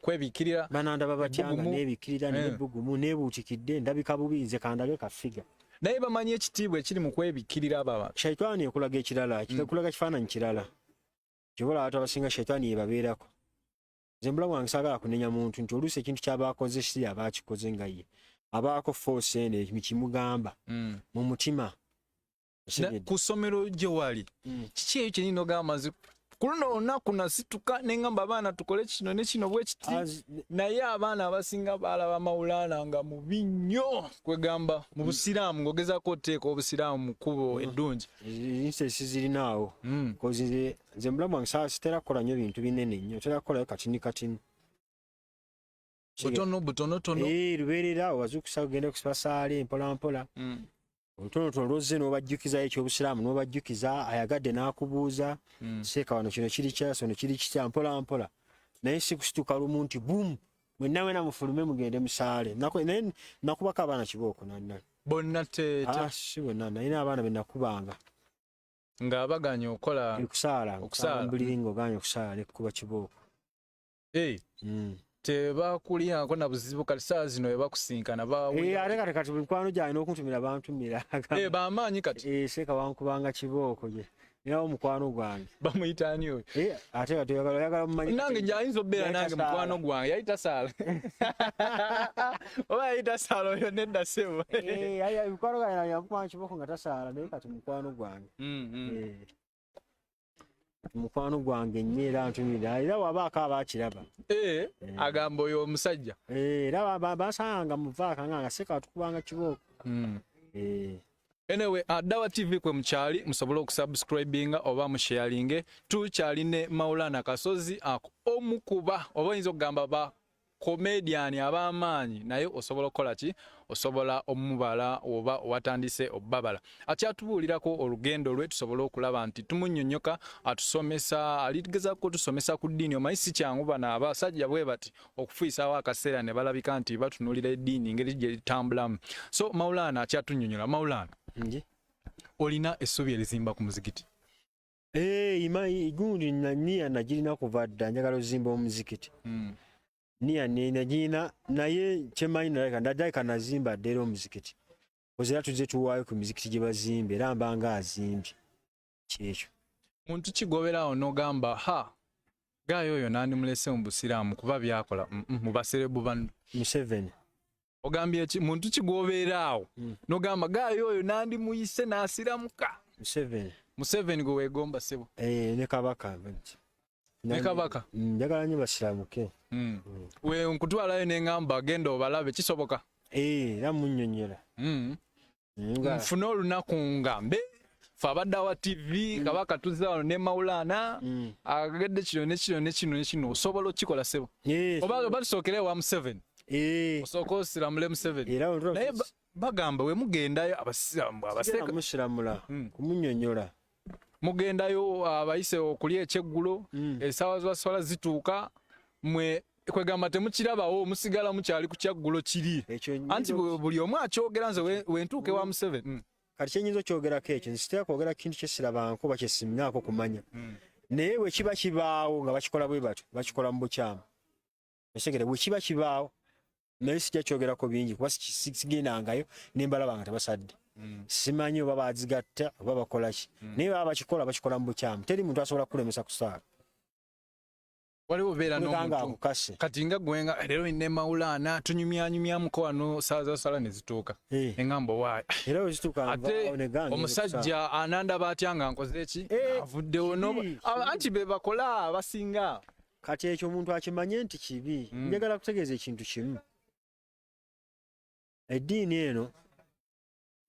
kwebikkirira bananda babatyanga neebikkirira nebbugumu neebuutikidde ndabika bubi nze kandage kafiga naye bamanyi ekitiibwa ekiri mu kwebikkirira abo shaitani ekulaga ekirala kulaga kifaananyi kirala kyobola abantu abasinga shaitani yebabeerako nze mbulamu wange saagala kunenya muntu nti oluusi ekintu kyabaakoze si abaakikoze nga ye abaako force ene kimugamba mu mutima ku ssomero gye wali kiki eyo kyenina ogamba nze ku luno olunaku nasituka ne ngamba abaana tukole kino ne kino bwe kiti naye abaana abasinga baalaba Maulana nga mubi nnyo kwegamba mu busiraamu ng'ogezaako oteeka obusiraamu mu kkubo eddungi instansi zirinaawo nze mulamu wange sitera kukola nnyo bintu binene nnyo tera kukolayo katini butonotono lubeerera owazukusa ogende kusipasaale mpolampola obutonotono lwozze n'obajjukizayo ekyobusiraamu n'obajjukiza ayagadde n'akubuuza seeka wano kino kiri kyaso no kiri kitya mpola mpola naye si kusituka lumu nti bumu mwenna mufulume mugende musaale naye nakubako abaana kibooko bonna si bonna naye n'abaana be nakubanga nga baganya okukola okusaala mbuliringa oganya okusaala nekukuba kibooko tebakulyako na buzibu kati saa zino webakusinkana ate kati buli mukwano gyange n'okuntumira bantumira bamaanyi kati seeka wankubanga kibooko gye nirawo mukwano gwange bamuyitaani oyo ate kati oyagala mumanyi nange gyayinza obeera nange mukwano gwange yayita saala oba yayita saala oyo nedda sebo mukwano gwange yankubanga kibooko nga tasaala naye kati mukwano gwange mukwano gwange nnyo era ntumira era wabaako abaakiraba agamba oyo omusajja era basanga muvaaka nga seka tukubanga kibooko anyway Dawa TV kwe mukyali musobole okusubscribinga oba musharinge tukyali Maulana Kasozi omukuba oba oyinza okugamba ba comedian ab'amaanyi naye osobola okukola ki osobola omubala oba watandise obbabala akyatubuulirako olugendo lwe tusobola okulaba nti tumunnyonnyoka atusomesa aligezaako tusomesa ku ddiini omanyi si kyangu bano abasajja bwe bati okufiisaawo akaseera ne balabika nti batunuulira eddiini engeri gye litambulamu so Maulana akyatunnyonnyola Maulana olina essubi erizimba ku muzikiti gundi niya nagirina kuva dda njagala ozimba omuzikiti niya nagirina naye kyemanyi ndaddaika nazimba ddeera omuzikiti kozi era tuzze tuwaayo ku mizikiti gye bazimba era mbanga azimbye kyekyo muntu kigoberawo n'ogamba gaayo oyo nandimulese mu busiraamu kuba byakola mu baserebu bano Museveni ogambye muntu kigoberaawo n'ogamba gaayo oyo nandimuyise n'asiramuka Museveni gwe weegomba sebo ne Kabaka njagala nnyo basiramuke we nkutwalayo n'engamba agenda obalabe kisoboka era munnyonnyola nfune olunaku ngambe fe abaddawa TV Kabaka tuzza wano ne Maulana agagedde kino ne kino osobola okikola sebo oba tusookereyo wa Museveni osooka osiramule Museveni naye bagamba we mugendayo abasiramu amusiramula kumunnyonnyola mugendayo abayise okulya ekyeggulo essaawa z'aswala zituuka mwe kwegamba temukirabawo musigala mukyali ku kyaggulo kiri anti buli omu akyogera nze wentuuke wa Museveni kati kyenyinza okyogerako ekyo nzitera kwogera kintu kyesirabanko oba kyesimnaako kumanya naye bwe kiba kibaawo nga bakikola bwe batyo bakikola mu bukyamu esegere bwe kiba kibaawo naye sijja kyogerako bingi kuba sigendangayo nembalaba nga tebasadde simanyi oba bazigatta oba bakola ki naye baba bakikola mu bukyamu teri muntu asobola kulemesa kusaala waliwo beera n'omuntu kati nga gwenga leero ine Maulana tunyumyanyumyamuko wano saa zasala ne zituuka eŋŋamba waayi era we zituuka ate omusajja anandaba atya nga nkoze ki avuddewo anti be bakola abasinga kati ekyo omuntu akimanye nti kibi njagala kutegeeza ekintu kimu eddiini eno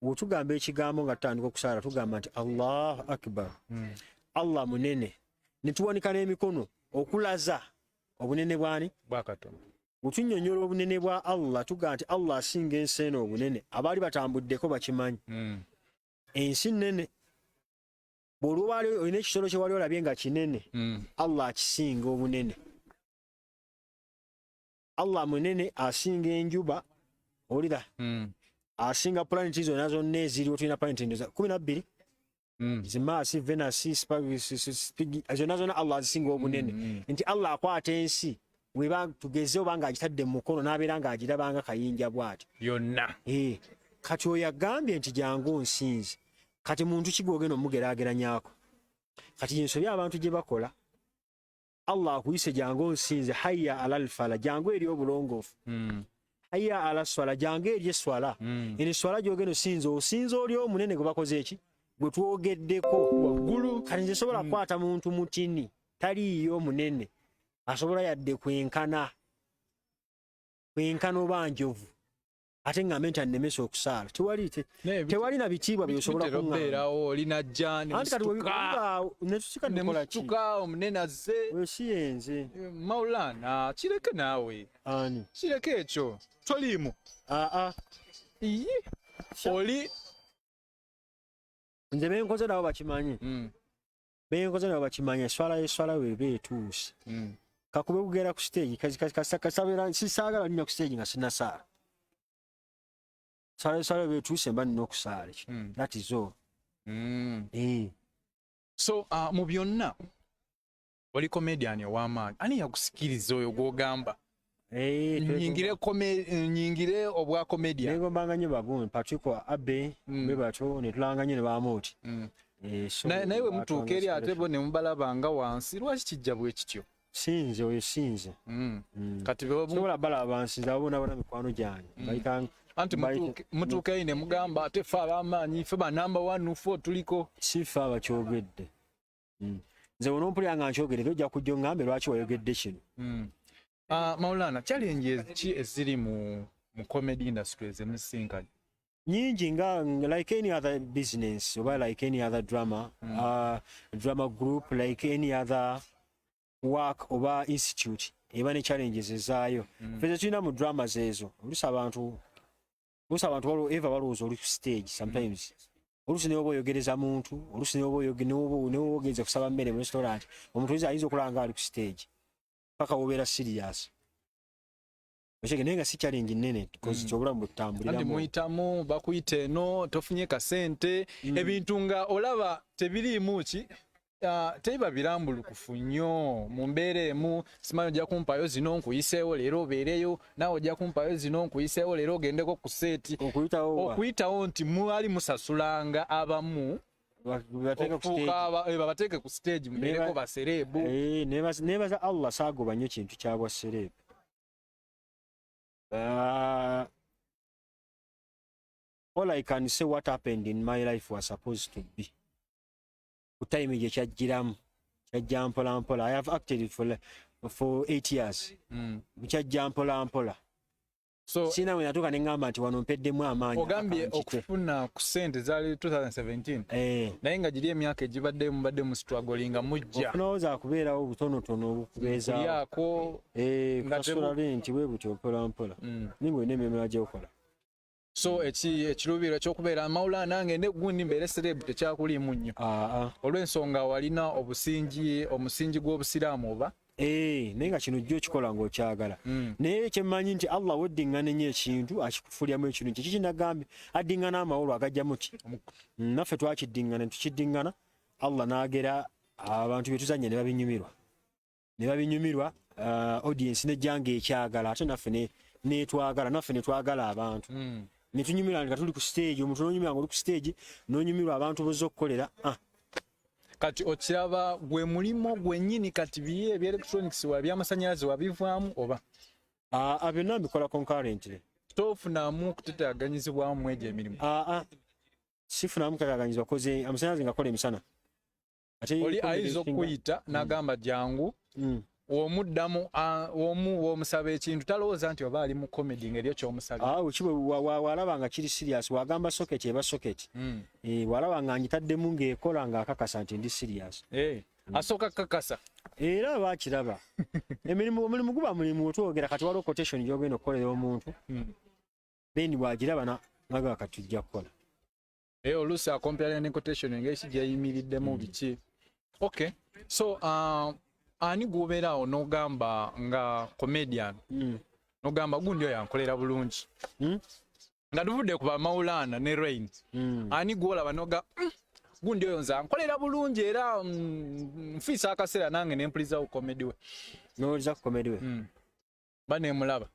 wetugamba ekigambo nga tutandika okusaala tugamba nti Allahu akbar Allah munene ne tuwanika n'emikono okulaza obunene bwani bwakatonda otunnyonnyola obunene bwa Allah tuga nti Allah asinga ensi eno obunene abaali batambuddeko bakimanyi ensi nnene bw'olwoba olina ekisolo kye wali olabye nga kinene Allah akisinga obunene Allah munene asinga enjuba olira asinga planeti zonna zonna eziriwo tulina planeti 12 Mars, Venus, zonna zonna Allah azisinga obunene nti Allah akwata ensi weba tugeze oba ng'agitadde mu mukono n'abeera ng'agirabanga kayinja bw'ati yonna kati oyo agambye nti jangu nsinze kati muntu kigwogenda omugeraageranyako kati yensobye abantu gye bakola Allah akuyise jangu nsinze hayya alal fala jangu eri obulongoofu hayya ala swala jangu eri eswala eni swala gyogenda osinze oli omunene gwe bakoze eki gwe twogeddeko waggulu kati nze sobola kukwata muntu mutini taliiyo munene asobola yadde kwenkana oba njovu ate ngambe nti annemesa okusaala tewali na bitiibwa byosobola kuŋŋawo olina jja nemusituka omunene azze wesiyenze Maulana kireke naawe ani kireke ekyo toliimu oli nze benkoze nabo bakimanyi eswala weba etuuse kakube kugera ku stage sisaagala nnyo ku stage nga sinasaala sala betuuse mba nina okusaala ekyo that is all so mu byonna oli comedian ow'amaanyi ani yakusikiriza oyo gw'ogamba nyingire obwa comedian negombanga nnyo bagume Patrick Abe be bato ne tulanga nnyo ne baamuti naye we mutuuka eri ate bo ne mubalabanga wansi lwaki kijja bwe kityo sinze oyo sinze kati sobola balaba nsinze abo boona mikwano gyange anti mutuuka eri ne mugamba ate ffe ab'amaanyi ffe ba number 1 ffe tuliko si ffe abakyogedde nze wonompulira nga nkyogedde tojja kujja oŋŋambe lwaki wayogedde kino Maulana challenges ki eziri mu comedy industry ezemusinkanye nyingi nga like any other business oba like any other drama drama group like any other work oba institute eba ne challenges ezaayo feze tulina mu dramas ezo oluusi abantu waliwo eva balowooza oli ku stage sometimes oluusi ne oba oyogereza muntu oluusi ne oba ogenze kusaba mmere mu restaurant omuntu ayinza okulanga ali ku stage paka wobeera serious okege naye nga si challenge nnene because kyobulamu butambuliramu andi muyitamu bakuyita eno tofunye kasente ebintu nga olaba tebiriimu ki teiba birambulukufu nnyo mu mbeera emu simanyi ojja kumpayo zino nkuyiseewo leero obeereyo naawe ojja kumpayo zino nkuyiseewo leero ogendeko ku seeti okuyitawo nti mwali musasulanga abamu babateeke ku stage mubeereko basereebu nebaza Allah saagoba nnyo kintu kyabwa sereebu all I can say what happened in my life was supposed to be ku time gye kyajjiramu kyajja mpola mpola. I have acted for 8 years kyajja mpola mpola so sina we natuka nengamba nti wano mpeddemu amaanyi ogambye okufuna ku sente zaali 2017 naye nga giri emyaka egibadde mubadde mu struggle nga mujja okunooza kubeerawo butonotono obukubeeza yako ngasola nti bwe butyo mpola mpola ningo nememera gyokola so ekirubiro ekyokubeera Maulana ngende gundi mbeere celeb tekyakulimu nnyo olw'ensonga walina omusingi gw'obusiraamu oba naye nga kino jjo kikola ng'okyagala naye kyemmanyi nti Allah weddingana ennyo ekintu akikufulyamu ekintu kiki kinagambye addingana amawolo agajjamu ki naffe twakiddingana tukiddingana Allah n'agera abantu bye tuzannya ne babinyumirwa audience nejjanga ekyagala ate naffe netwagala naffe netwagala abantu netunyumirwa nga tuli ku stage omuntu nonyumirwa nga oli ku stage nonyumirwa abantu bozza okukolera kati okiraba gwe mulimo gwennyini kati biye ebya electronics wa by'amasanyalaze wabivaamu oba byonna mbikola concurrently tofunamu kutetaganyizibwamu egyo emirimu sifunamu kutetaganyizibwa koze amasanyalaze ngakola emisana oli ayinza okuyita n'agamba jangu omuddamu womusaba ekintu talowooza nti oba ali mu comedy ngeri ekyomusabye walaba nga kiri serious wagamba socket eba socket walaba nga ngitaddemu ng'ekola ng'akakasa nti ndi serious asooka kakasa era bakiraba omulimu guba mulimu otwogera kati waliwo quotation gyogenda okukolera omuntu then bwagiraba naga kati tujja kukola oluusi akompyalira ne quotation engeri gyeyimiriddemu biki okay so ani gwobeerawo n'ogamba nga comedian n'ogamba gundi oyo ankolera bulungi nga tuvudde ku Maulana ne Rain ani gwolaba n'oga gundi oyo nze ankolera bulungi era nfiisa akaseera nange nempulizawo comedy we n'oliza ku comedy we baneemulaba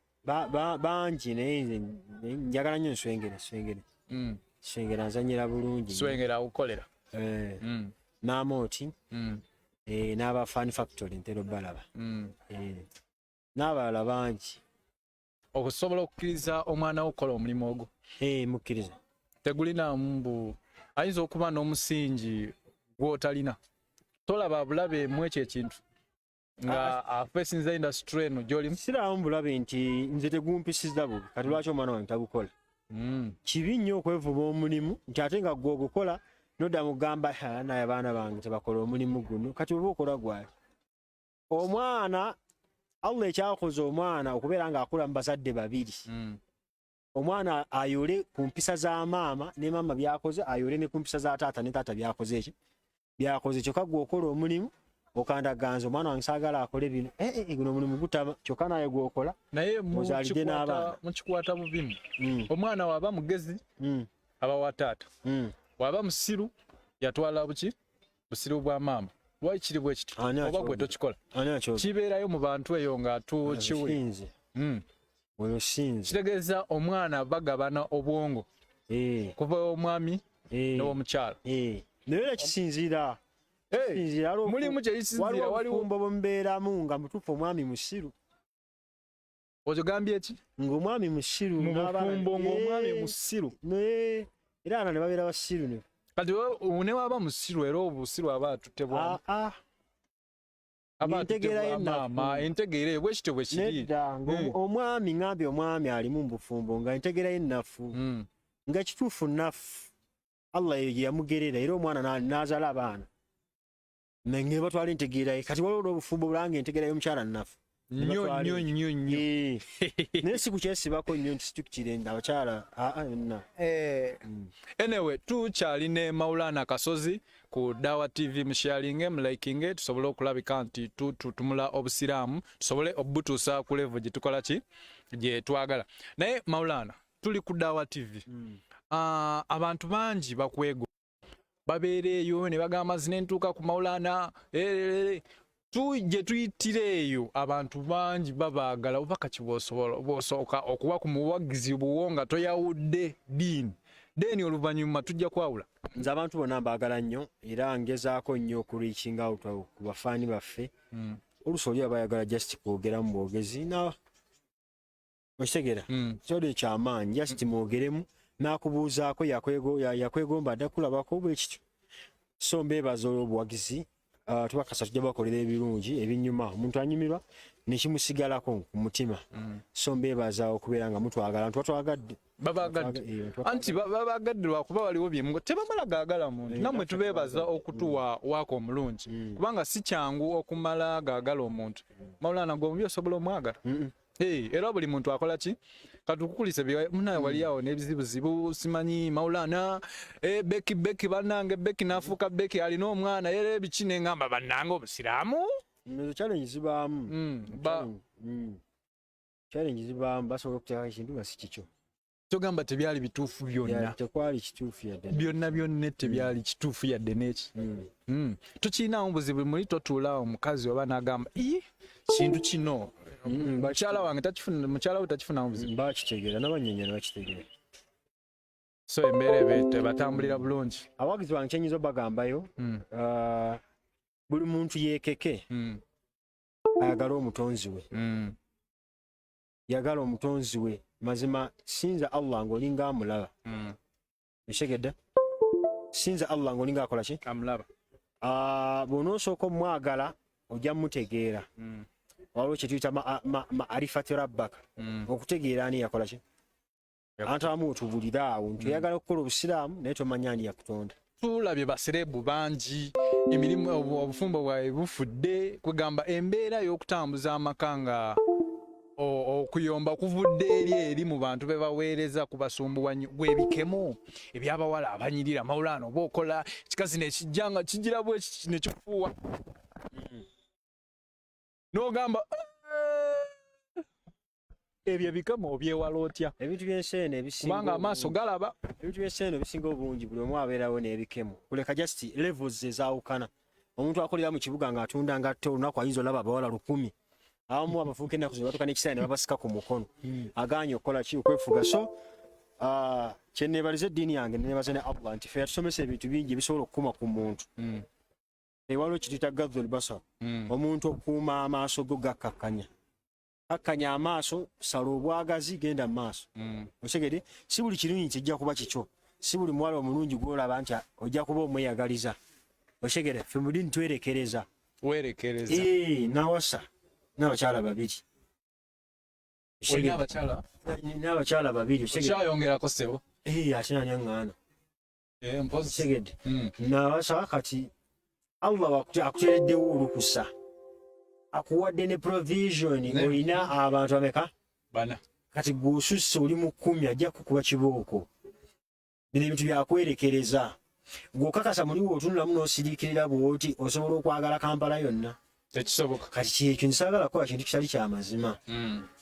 bangi naye njagala nnyo nswengera nzanyira bulungi swengera ukolera n'amooti n'aba Fan Factory ntero balaba n'abalala bangi okusobola okukkiriza omwana wo okukola omulimu ogwo mukkiriza tegulina mbu ayinza okuba n'omusingi gw'otalina tolaba bulabe mu ekyo ekintu nga afeesinza industry eno gy'olimu siraamu bulabe nti nze tegumpisiza bubi kati lwaki omwana wange tagukola kibi nnyo okwevuba omulimu nti ate nga gwe ogukola nodda mugamba naye abaana bange tebakola omulimu guno kati oba okola gwali omwana Allah ekyakoze omwana okubeera ng'akula mu bazadde babiri omwana ayole ku mpisa za maama ne maama byakoze ayole ne ku mpisa za taata ne taata byakoze kyokka gwe okola omulimu okandaganza omwana wange saagala akole bino guno omulimu gutama kyokka naye gwokola naye mukikwata bubimu omwana waaba mugezi aba wa taata waba musiru yatwala buki busiru bwa maama lwaki kiri bwe kityo oba gwe tokikola kibeerayo mu bantu eyo nga tukiwe kitegeeza omwana bagabana obwongo kuva omwami n'omukyala naye era kisinziira mulimu kyekisinziira waliwo bomubeeramu nga mutuufu omwami musiru ogambye eki ng'omwami musiru mu bufumbo ng'omwami musiru era ana ne babeera basiru kati ne waba musiru era obusiru aba atutebwa entegeera bwe kityo bwe kiri omwami ngambye omwami alimu mu bufumbo nga entegeera ye nnafu nga kituufu nnafu Allah ye yamugerera era omwana n'azaala abaana nange batwala entegeera ye kati waliwo obufumbo bulanga entegeera y'omukyala nnafu nnyo naye si kukyesibako nnyo nti situkire abakyala anyway tukyali ne Maulana Kasozi ku Dawa TV musharinge mlikinge tusobole okulabika nti tutumula obusiraamu tusobole obutuusa ku level gye tukola ki gye twagala naye Maulana tuli ku Dawa TV abantu bangi bakwego babeereeyo ne bagamba zinentuuka ku Maulana tujje tuyitireeyo abantu bangi babaagala oba kaki bw'osooka okuba ku muwagizi buwonga toyawudde deni oluvannyuma tujja kwawula nze abantu bonna mbaagala nnyo era ngezaako nnyo okureaching out ku bafaani baffe oluusi oli abayagala just kwogeramu bwogezi okitegeera kyoli ekyamaanyi just mwogeremu n'akubuuzaako yakwegomba adda kulabako bwe kityo so mbeebaza olw'obuwagizi tubakasa tujja bakolera ebirungi ebinyuma omuntu anyumirwa nekimusigalako ku mutima so mbeebaza okubeera nga mutwagala ntwatwagadde anti babagadde lwakuba waliwo byemugo tebamala gaagala muntu nammwe tubeebaza okutuwa waako omulungi kubanga si kyangu okumala gaagala omuntu Maulana gwomubi osobola omwagala era buli muntu akola ki katukukulise munaye waliawo n'ebizibuzibu simanyi Maulana beki bannange beki nafuuka beki alina omwana yera ebiki neŋŋamba bannange obusiraamu challenge zibaamu basobola okuteekako ekintu nga si kikyo togamba tebyali bituufu byonna tekwali kituufu yadde byonna tebyali kituufu yadde n'eki tukirinawo buzibu muli totuulaawo omukazi oba n'agamba kintu kino mukyala wange takifuna mukyala we takifuna buzibu bakitegeera n'abanyenya bakitegeera so embeera ebe batambulira bulungi abawagizi bange kyenyiza obagambayo buli muntu yeekeke ayagala omutonzi we yagala omutonzi we mazima sinza Allah ng'olinga amulaba eshegedde sinza Allah ng'olinga akola ki amulaba bw'onoosooka omwagala ojja mutegeera waliwo kye tuyita ma'arifati rabbaka okutegeera ani yakola ki abantu abamu otubulira awo nti oyagala okukola obusiraamu naye tomanya ani yakutonda tulabye baserebu bangi emirimu obufumbo bwawe bufudde kwegamba embeera y'okutambuza amaka nga okuyomba kuvudde eri mu bantu be baweereza ku basumbuwa gw'ebikemo ebyabawala abanyirira Maulana oba okola kikazi nekijjanga kigira bwe nekifuuwa n'ogamba ebyo bikemo obyewala otya ebintu by'enseene ebisinga kubanga amaaso galaba ebintu by'enseene ebisinga obungi buli omu abeerawo n'ebikemo kuleka just levels ezaawukana omuntu akolera mu kibuga ng'atunda ngatto olunaku ayinza olaba abawala 1,000 abamu abafuuka ennaku zino batuuka n'ekisayi ne babasika ku mukono agaanye okukola ki okwefuga so kye neebaliza eddiini yange neebaza ne Allah nti ffe yatusomesa ebintu bingi ebisobola okukuma ku muntu waliwo kituyita gadhul basar omuntu okukuuma amaaso go gakkakkanya kakkanya amaaso sala obwagazi genda mu maaso otegedde si buli kirungi kijja kuba kikyo si buli muwala omulungi gw'olaba nti ojja kuba omweyagaliza otegedde ffe mu ddiini twerekereza nawasa n'abakyala babiri n'abakyala babiri okyayongerako sebo ate nani aŋŋaana otegedde nawasa kati Allah akuteereddewo olukusa akuwadde ne provision olina abantu ameka bana kati gwosusse oli mu 10 ajja kukuba kibooko bino ebintu byakwerekereza gwokakasa muliwo otunulamu n'osiriikirira bwoti osobola okwagala Kampala yonna tekisoboka kati kyekyo nsaagala kukola kintu kitali kya mazima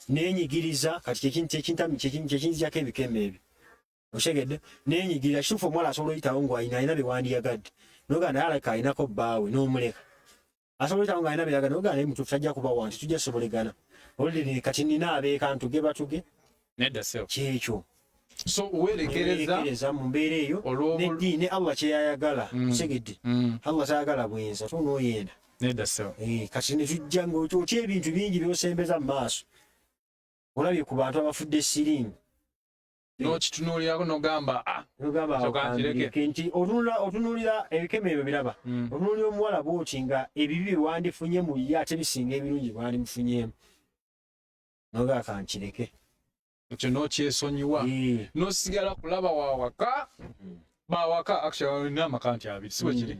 neenyigiriza kati kyekinzijako ebikemo ebyo otegedde neenyigiriza kituufu omuwala asobola oyitawo ng'alina bewandiyagadde noga naye aleka alinako bbaawe n'omuleka asobola oyitawo ng'alina beyagala noga naye mutuufu tajja kuba wanti tujja sobolegana oluliri kati nina abeeka ntuge batuge nedda sewo kyekyo so werekereza mu mbeera eyo neddiini Allah kyeyayagala tegedde Allah tayagala bwenza tonooyenda nedda sewo kati ne tujja ng'otya ebintu bingi by'osembeza mu maaso olabye ku bantu abafudde siriimu n'okitunuulirako n'ogamba nti otunuulira ebikemo ebyo biraba otunuulira omuwala bwoti nga ebibi byewandifunye mu ye ate bisinga ebirungi bwandimufunyeemu nogaa kankireke ekyo n'okyesonyiwa n'osigala kulaba wawaka bawaka actually olina amaka nti abiri siwe kiri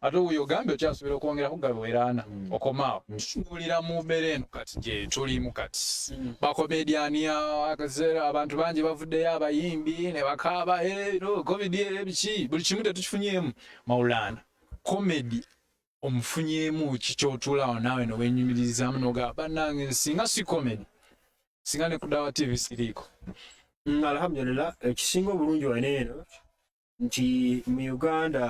ate oyo ogambye okyasubira okwongeraku gaweeraana okomaawo tutunuulira mu mbeera eno kati gye tulimu kati bakomediani akaseera abantu bangi bavuddeyo abayimbi ne bakaaba covid ebiki buli kimu tetukifunyeemu Maulana komedi omufunyeemu kikyotuulawo naawe nowenyumirizamu nogamba bannange singa si komedi singa ne ku Dawa TV siriiko alhamdulillah ekisinga obulungi wano eno nti mu Uganda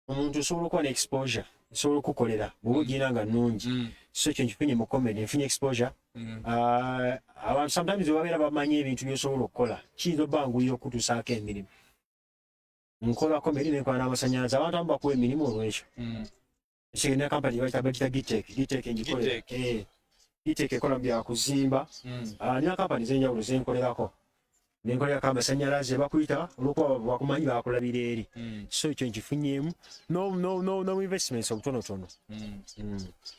omuntu osobola okuba ne exposure osobola okukolera bw'oba ogenda nga nnungi so ekyo nkifunye mu comedy nfunye exposure abantu sometimes babeera bamanyi ebintu byosobola okukola kiyinza obbangulira okutuusaako emirimu nkola comedy nenkola n'amasannyalaze abantu abamu bakuwa emirimu olwekyo ekigenda kampani bakita gitek ngikole gitek ekola byakuzimba nina kampani zenjawulo zenkolerako nenkolerako amasannyalaze bakuyita olwokuba bakumanyi bakulabira eri so ekyo nkifunyeemu no investments obutonotono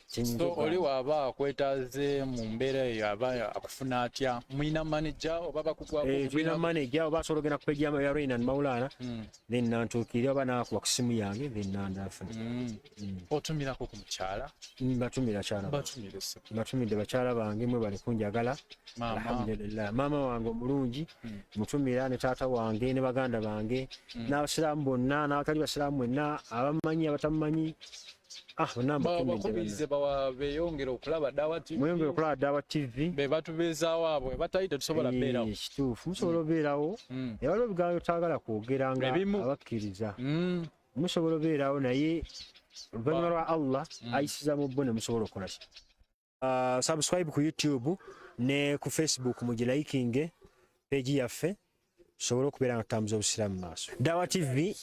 so oli waaba akwetaaze mu mbeera eyo aba akufuna atya mwina manager oba bakugwatulina manager oba asobola ogenda ku page ya Rain and Maulana then nantuukirira oba nakuba ku simu yange then nandafuna otumirako ku mukyala batumira kyala batumidde bakyala bange mwe bali kunjagala alhamdulillah maama wange omulungi mutumira ne taata wange ne baganda bange n'abasiraamu bonna n'abatali basiraamu mwenna abamanyi abatamumanyi bakubirize beyongera okulaba Dawa TV mweyongera okulaba Dawa TV be batubeezaawo abo batayita tusobola beerawo kituufu musobola obeerawo waliwo ebigambo byotagala kwogeranga abakkiriza musobola obeerawo naye oluvannyuma lwa Allah ayisiza mu bo ne musobola okukola ki subscribe ku YouTube ne ku Facebook mugilaikinge page yaffe tusobole okubeera nga tutambuza obusiraamu maaso. Dawa TV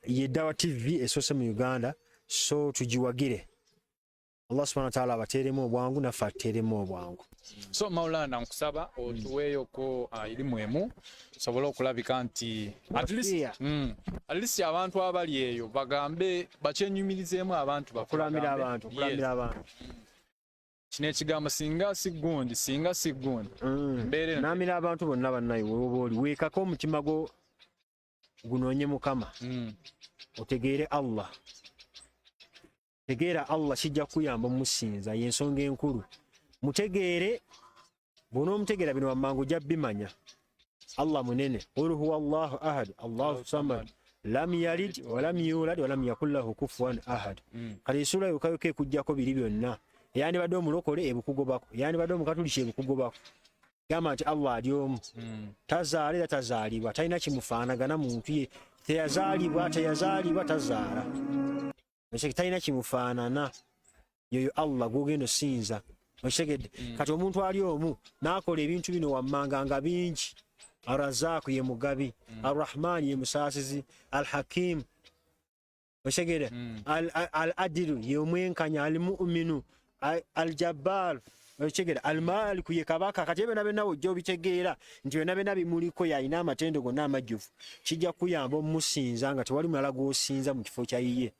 ye Dawa TV esoose mu Uganda, so tugiwagire. Allah subhanahu wa ta'ala abateeremu obwangu naffe atuteeremu obwangu. So Maulana nkusaba otuweeyoko irimu emu tusobole okulabika nti at least abantu abali eyo bagambe bakyenyumirizeemu abantu bakulamira abantu. Kino ekigambo singa si gundi namira abantu bonna bannayo woba oli weekako omutima gwo gunoonye Mukama otegeere Allah. Tegeera Allah kijja kuyamba omusinza y'ensonga enkulu. Mutegeere bw'onoomutegeera bino wammanga ojja bimanya. Allah munene. Qul huwa Allahu ahad, Allahu samad, lam yalid wa lam yulad wa lam yakul lahu kufuwan ahad. Kale sura yokayoka ekujjako biri byonna. Yandibadde omulokole ebukugobako, yandibadde omukatuliki ebukugobako. Gamba nti Allah ali omu. Tazaala era tazaalibwa, talina kimufaanagana muntu ye. Teyazaalibwa tazaala. Ekyo talina kimufaanana. Yoyo Allah gw'ogenda osinza. Okitegedde? Kati omuntu ali omu n'akola ebintu bino wammanga nga bingi. Ar-Razzaq ye mugabi, Ar-Rahman ye musaasizi, Al-Hakim. Okitegedde? Al-Adilu ye omwenkanya, Al-Mu'minu, Al-Jabbar. Okitegedde? Al-Malik ye kabaka. Kati ebyo byonna ojja obitegeera nti byonna bimuliko y'alina amatendo gonna amajjuvu. Kijja kuyamba omusinza nga tewali mulala gw'osinza mu kifo kya yiye.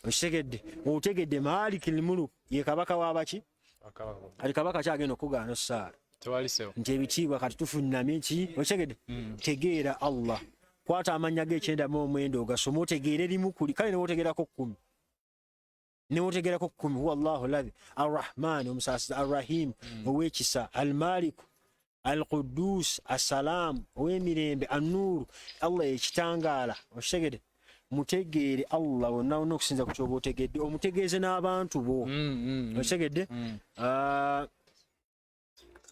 Okitegedde? Otegedde Malik al-Muluk ye kabaka w'abaki? Ali kabaka kyagenda okugaana osaala. Nti ebitiibwa kati tufunnamye ki? Okitegedde? Tegeera Allah. Kwata amannya g'ekyenda mu omwenda ogasoma otegeere limu kuli. Kale newotegerako 10. Newotegerako 10. Huwa Allahu ladhi Ar-Rahman omusaasizi, Ar-Rahim ow'ekisa, Al-Malik, Al-Quddus, As-Salam ow'emirembe, An-Nur Allah ekitangaala. Okitegedde? Mutegeere Allah wonna okusinza ku kyoba otegedde, omutegeeze n'abantu bo. Okitegedde?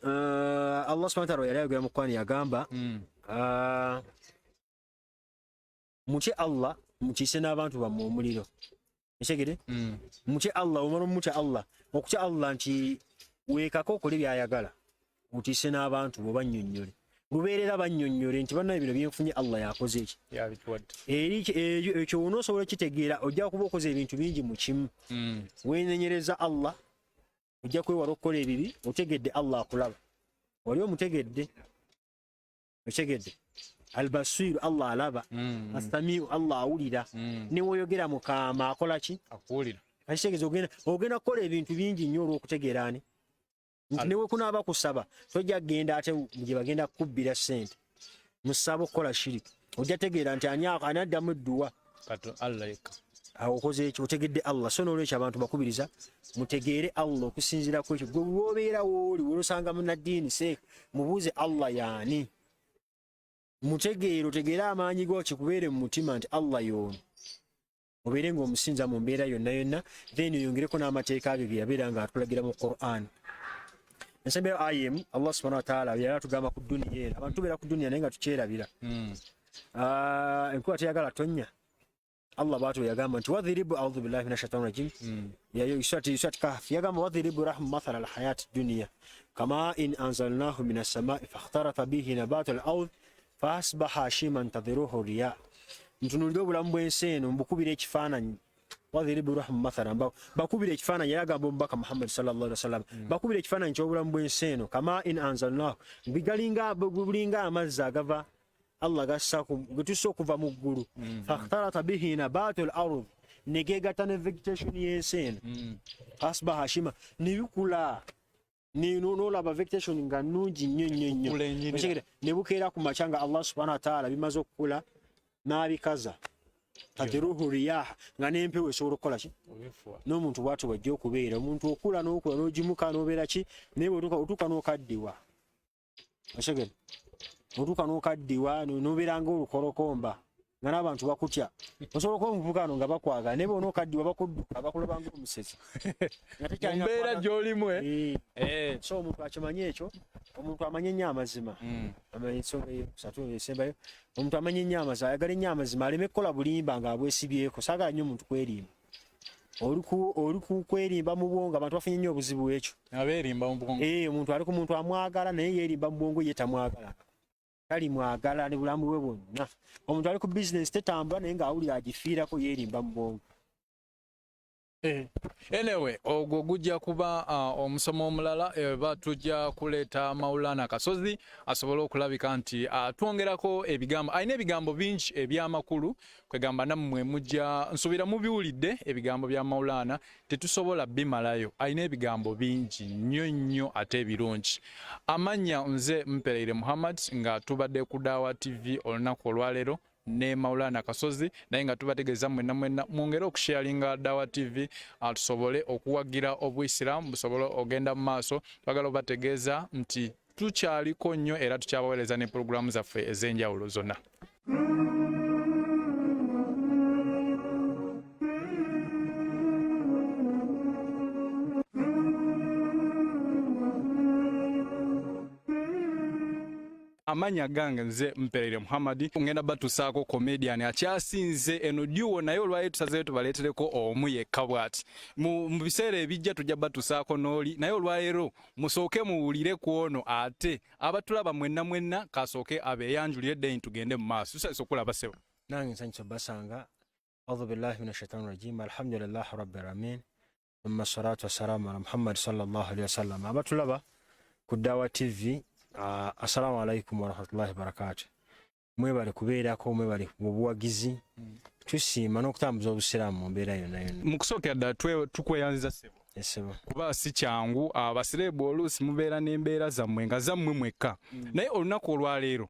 Allah subhanahu wa ta'ala yali ayogera mu Qur'ani yagamba mutye Allah mukiise n'abantu bammwe omuliro. Okitegedde? Mutye Allah, omala omutya Allah. Okutya Allah nti weekako okole by'ayagala, mutiise n'abantu bo bannyonnyole. Lubeerera bannyonnyole nti bannaye bino byenfunye Allah yakoze eki. Ekyo onoosobola kitegeera ojja kuba okoze ebintu bingi mu kimu. Weenenyereza Allah, ojja kwewala okukola ebibi, otegedde Allah akulaba. Wali omutegedde. Okitegedde? Al-Basiru Allah alaba. As-Samiu Allah awulira. Ne woyogera mu kaama akola ki? Akuwulira. Akitegeeza ogenda kukola ebintu bingi nnyo olw'okutegeera ani? Nti newe kunaaba kusaba tojja genda ate gye bagenda kukubbira ssente musaba okukola shiriki. Ojja tegeera nti ani addamu edduwa Allah yekka. Awo okoze ekyo otegedde Allah. So n'olwekyo abantu bakubiriza mutegeere Allah okusinziira ku ekyo. Gwe w'obeera wooli w'osanga munnaddiini Sheikh mubuuze Allah yaani. Mutegeere otegeere amaanyi go kikubeere mu mutima nti Allah y'ono. Obeere ng'omusinza mu mbeera yonna yonna, then oyongereko n'amateeka ge ge yabeera nga atulagira mu Qur'an. Ensembera ayemu Allah subhanahu wa ta'ala yali atugamba ku dunia eno. Abantu beera ku dunia naye nga tukyerabira. Enkuba teyagala tonnya. Allah bw'atyo yagamba nti wadhiribu a'udhu billahi minash shaitani rajim. Yayo Yusat Kahf yagamba wadhiribu rahmu mathala al-hayati dunya kama in anzalnahu minas sama'i fakhtarata bihi nabatu al-ardh fa asbaha hashiman tadhiruhu riya. Ntunulira obulamu bw'ensi eno mbukubira ekifaananyi. Wadhiribu rahmu mathala bakubira ekifaananyi yagamba omubaka Muhammad sallallahu alaihi wasallam. Bakubira ekifaananyi ky'obulamu bw'ensi eno kama in anzalnahu bulinga amazzi agava Allah gassaku getussa okuva mu ggulu. Fakhtarata bihi nabatu al-ardh negegatta ne vegetation y'ensi eno. Asbaha hashima nebikula n'olaba vegetation nga nnungi nnyo. Ne bukeera ku makya nga Allah subhanahu wa ta'ala bimaze okukula n'abikaza. Tadhiruhu riyaha nga n'empewo esobola okukola ki? N'omuntu bw'atyo bw'ajja okubeera. Omuntu okula n'ogimuka n'obeera ki? Naye otuuka n'okaddiwa. Okitegedde? Otuuka n'okaddiwa n'obeera ng'olukolokomba nga n'abantu bakutya osobola okuba omuvubuka wano nga bakwagala naye bona okaddiwa bakudduka bakulabanga omusezi mbeera gy'olimu so omuntu akimanyi ekyo omuntu amanye nnyo amazima amanyi ensonga esatu esembayo omuntu amanye nnyo amazima ayagala ennyo amazima aleme kukola bulimba nga abwesibyeko saagala nnyo omuntu kwerimba oli kwerimba mu bwongo abantu bafunye nnyo obuzibu ekyo omuntu ali ku muntu amwagala naye yeerimba mu bwongo ye tamwagala kali mwagala ne bulamu bwe bwonna omuntu ali ku bizinesi tetambula naye ng'awulira agifiirako yeerimba mu bwongo anyway ogwo gujja kuba omusomo omulala eba tujja kuleeta Maulana Kasozi asobole okulabika nti twongerako ebigambo alina ebigambo bingi ebyamakulu kwegamba nammwe mujja nsuubira mubiwulidde ebigambo bya Maulana tetusobola bimalayo alina ebigambo bingi nnyo nnyo ate ebirungi amannya nze Mpereire Muhammad nga tubadde ku Dawa TV olunaku olwaleero ne Maulana Kasozi naye nga tubategeeza mwenna mwongere okusharinga Dawa TV tusobole okuwagira obuyisiramu busobole ogenda mu maaso twagala obategeeza nti tukyaliko nnyo era tukyabaweereza ne programu zaffe ez'enjawulo zonna. Amanya gange nze Mpereire Muhammad ngenda batusaako comedian akyasinze eno duo naye olwaye tusazeeyo tubaleetereko omu yekka bw'ati mu biseera ebijja tujja batusaako n'oli naye olwaleero musooke muwulire ku ono ate abatulaba mwenna kasooke abeeyanjulire ddeyi tugende mu maaso tusanyusa okulaba sebo nange nsanyusa basanga audhu billahi minash shaitani rajim alhamdulillahi rabbil alamin thumma salatu wassalamu ala Muhammad sallallahu alaihi wasallam abatulaba ku Dawa TV assalamu alaikum warahmatullahi wabarakatuh mwebale kubeerako mwebale mu buwagizi tusiima n'okutambuza obusiraamu mu mbeera yonna yonna mu kusookera ddala tukweyanziza sebo kuba si kyangu abasireebu oluusi mubeera n'embeera zammwe nga zammwe mwekka naye olunaku olwaleero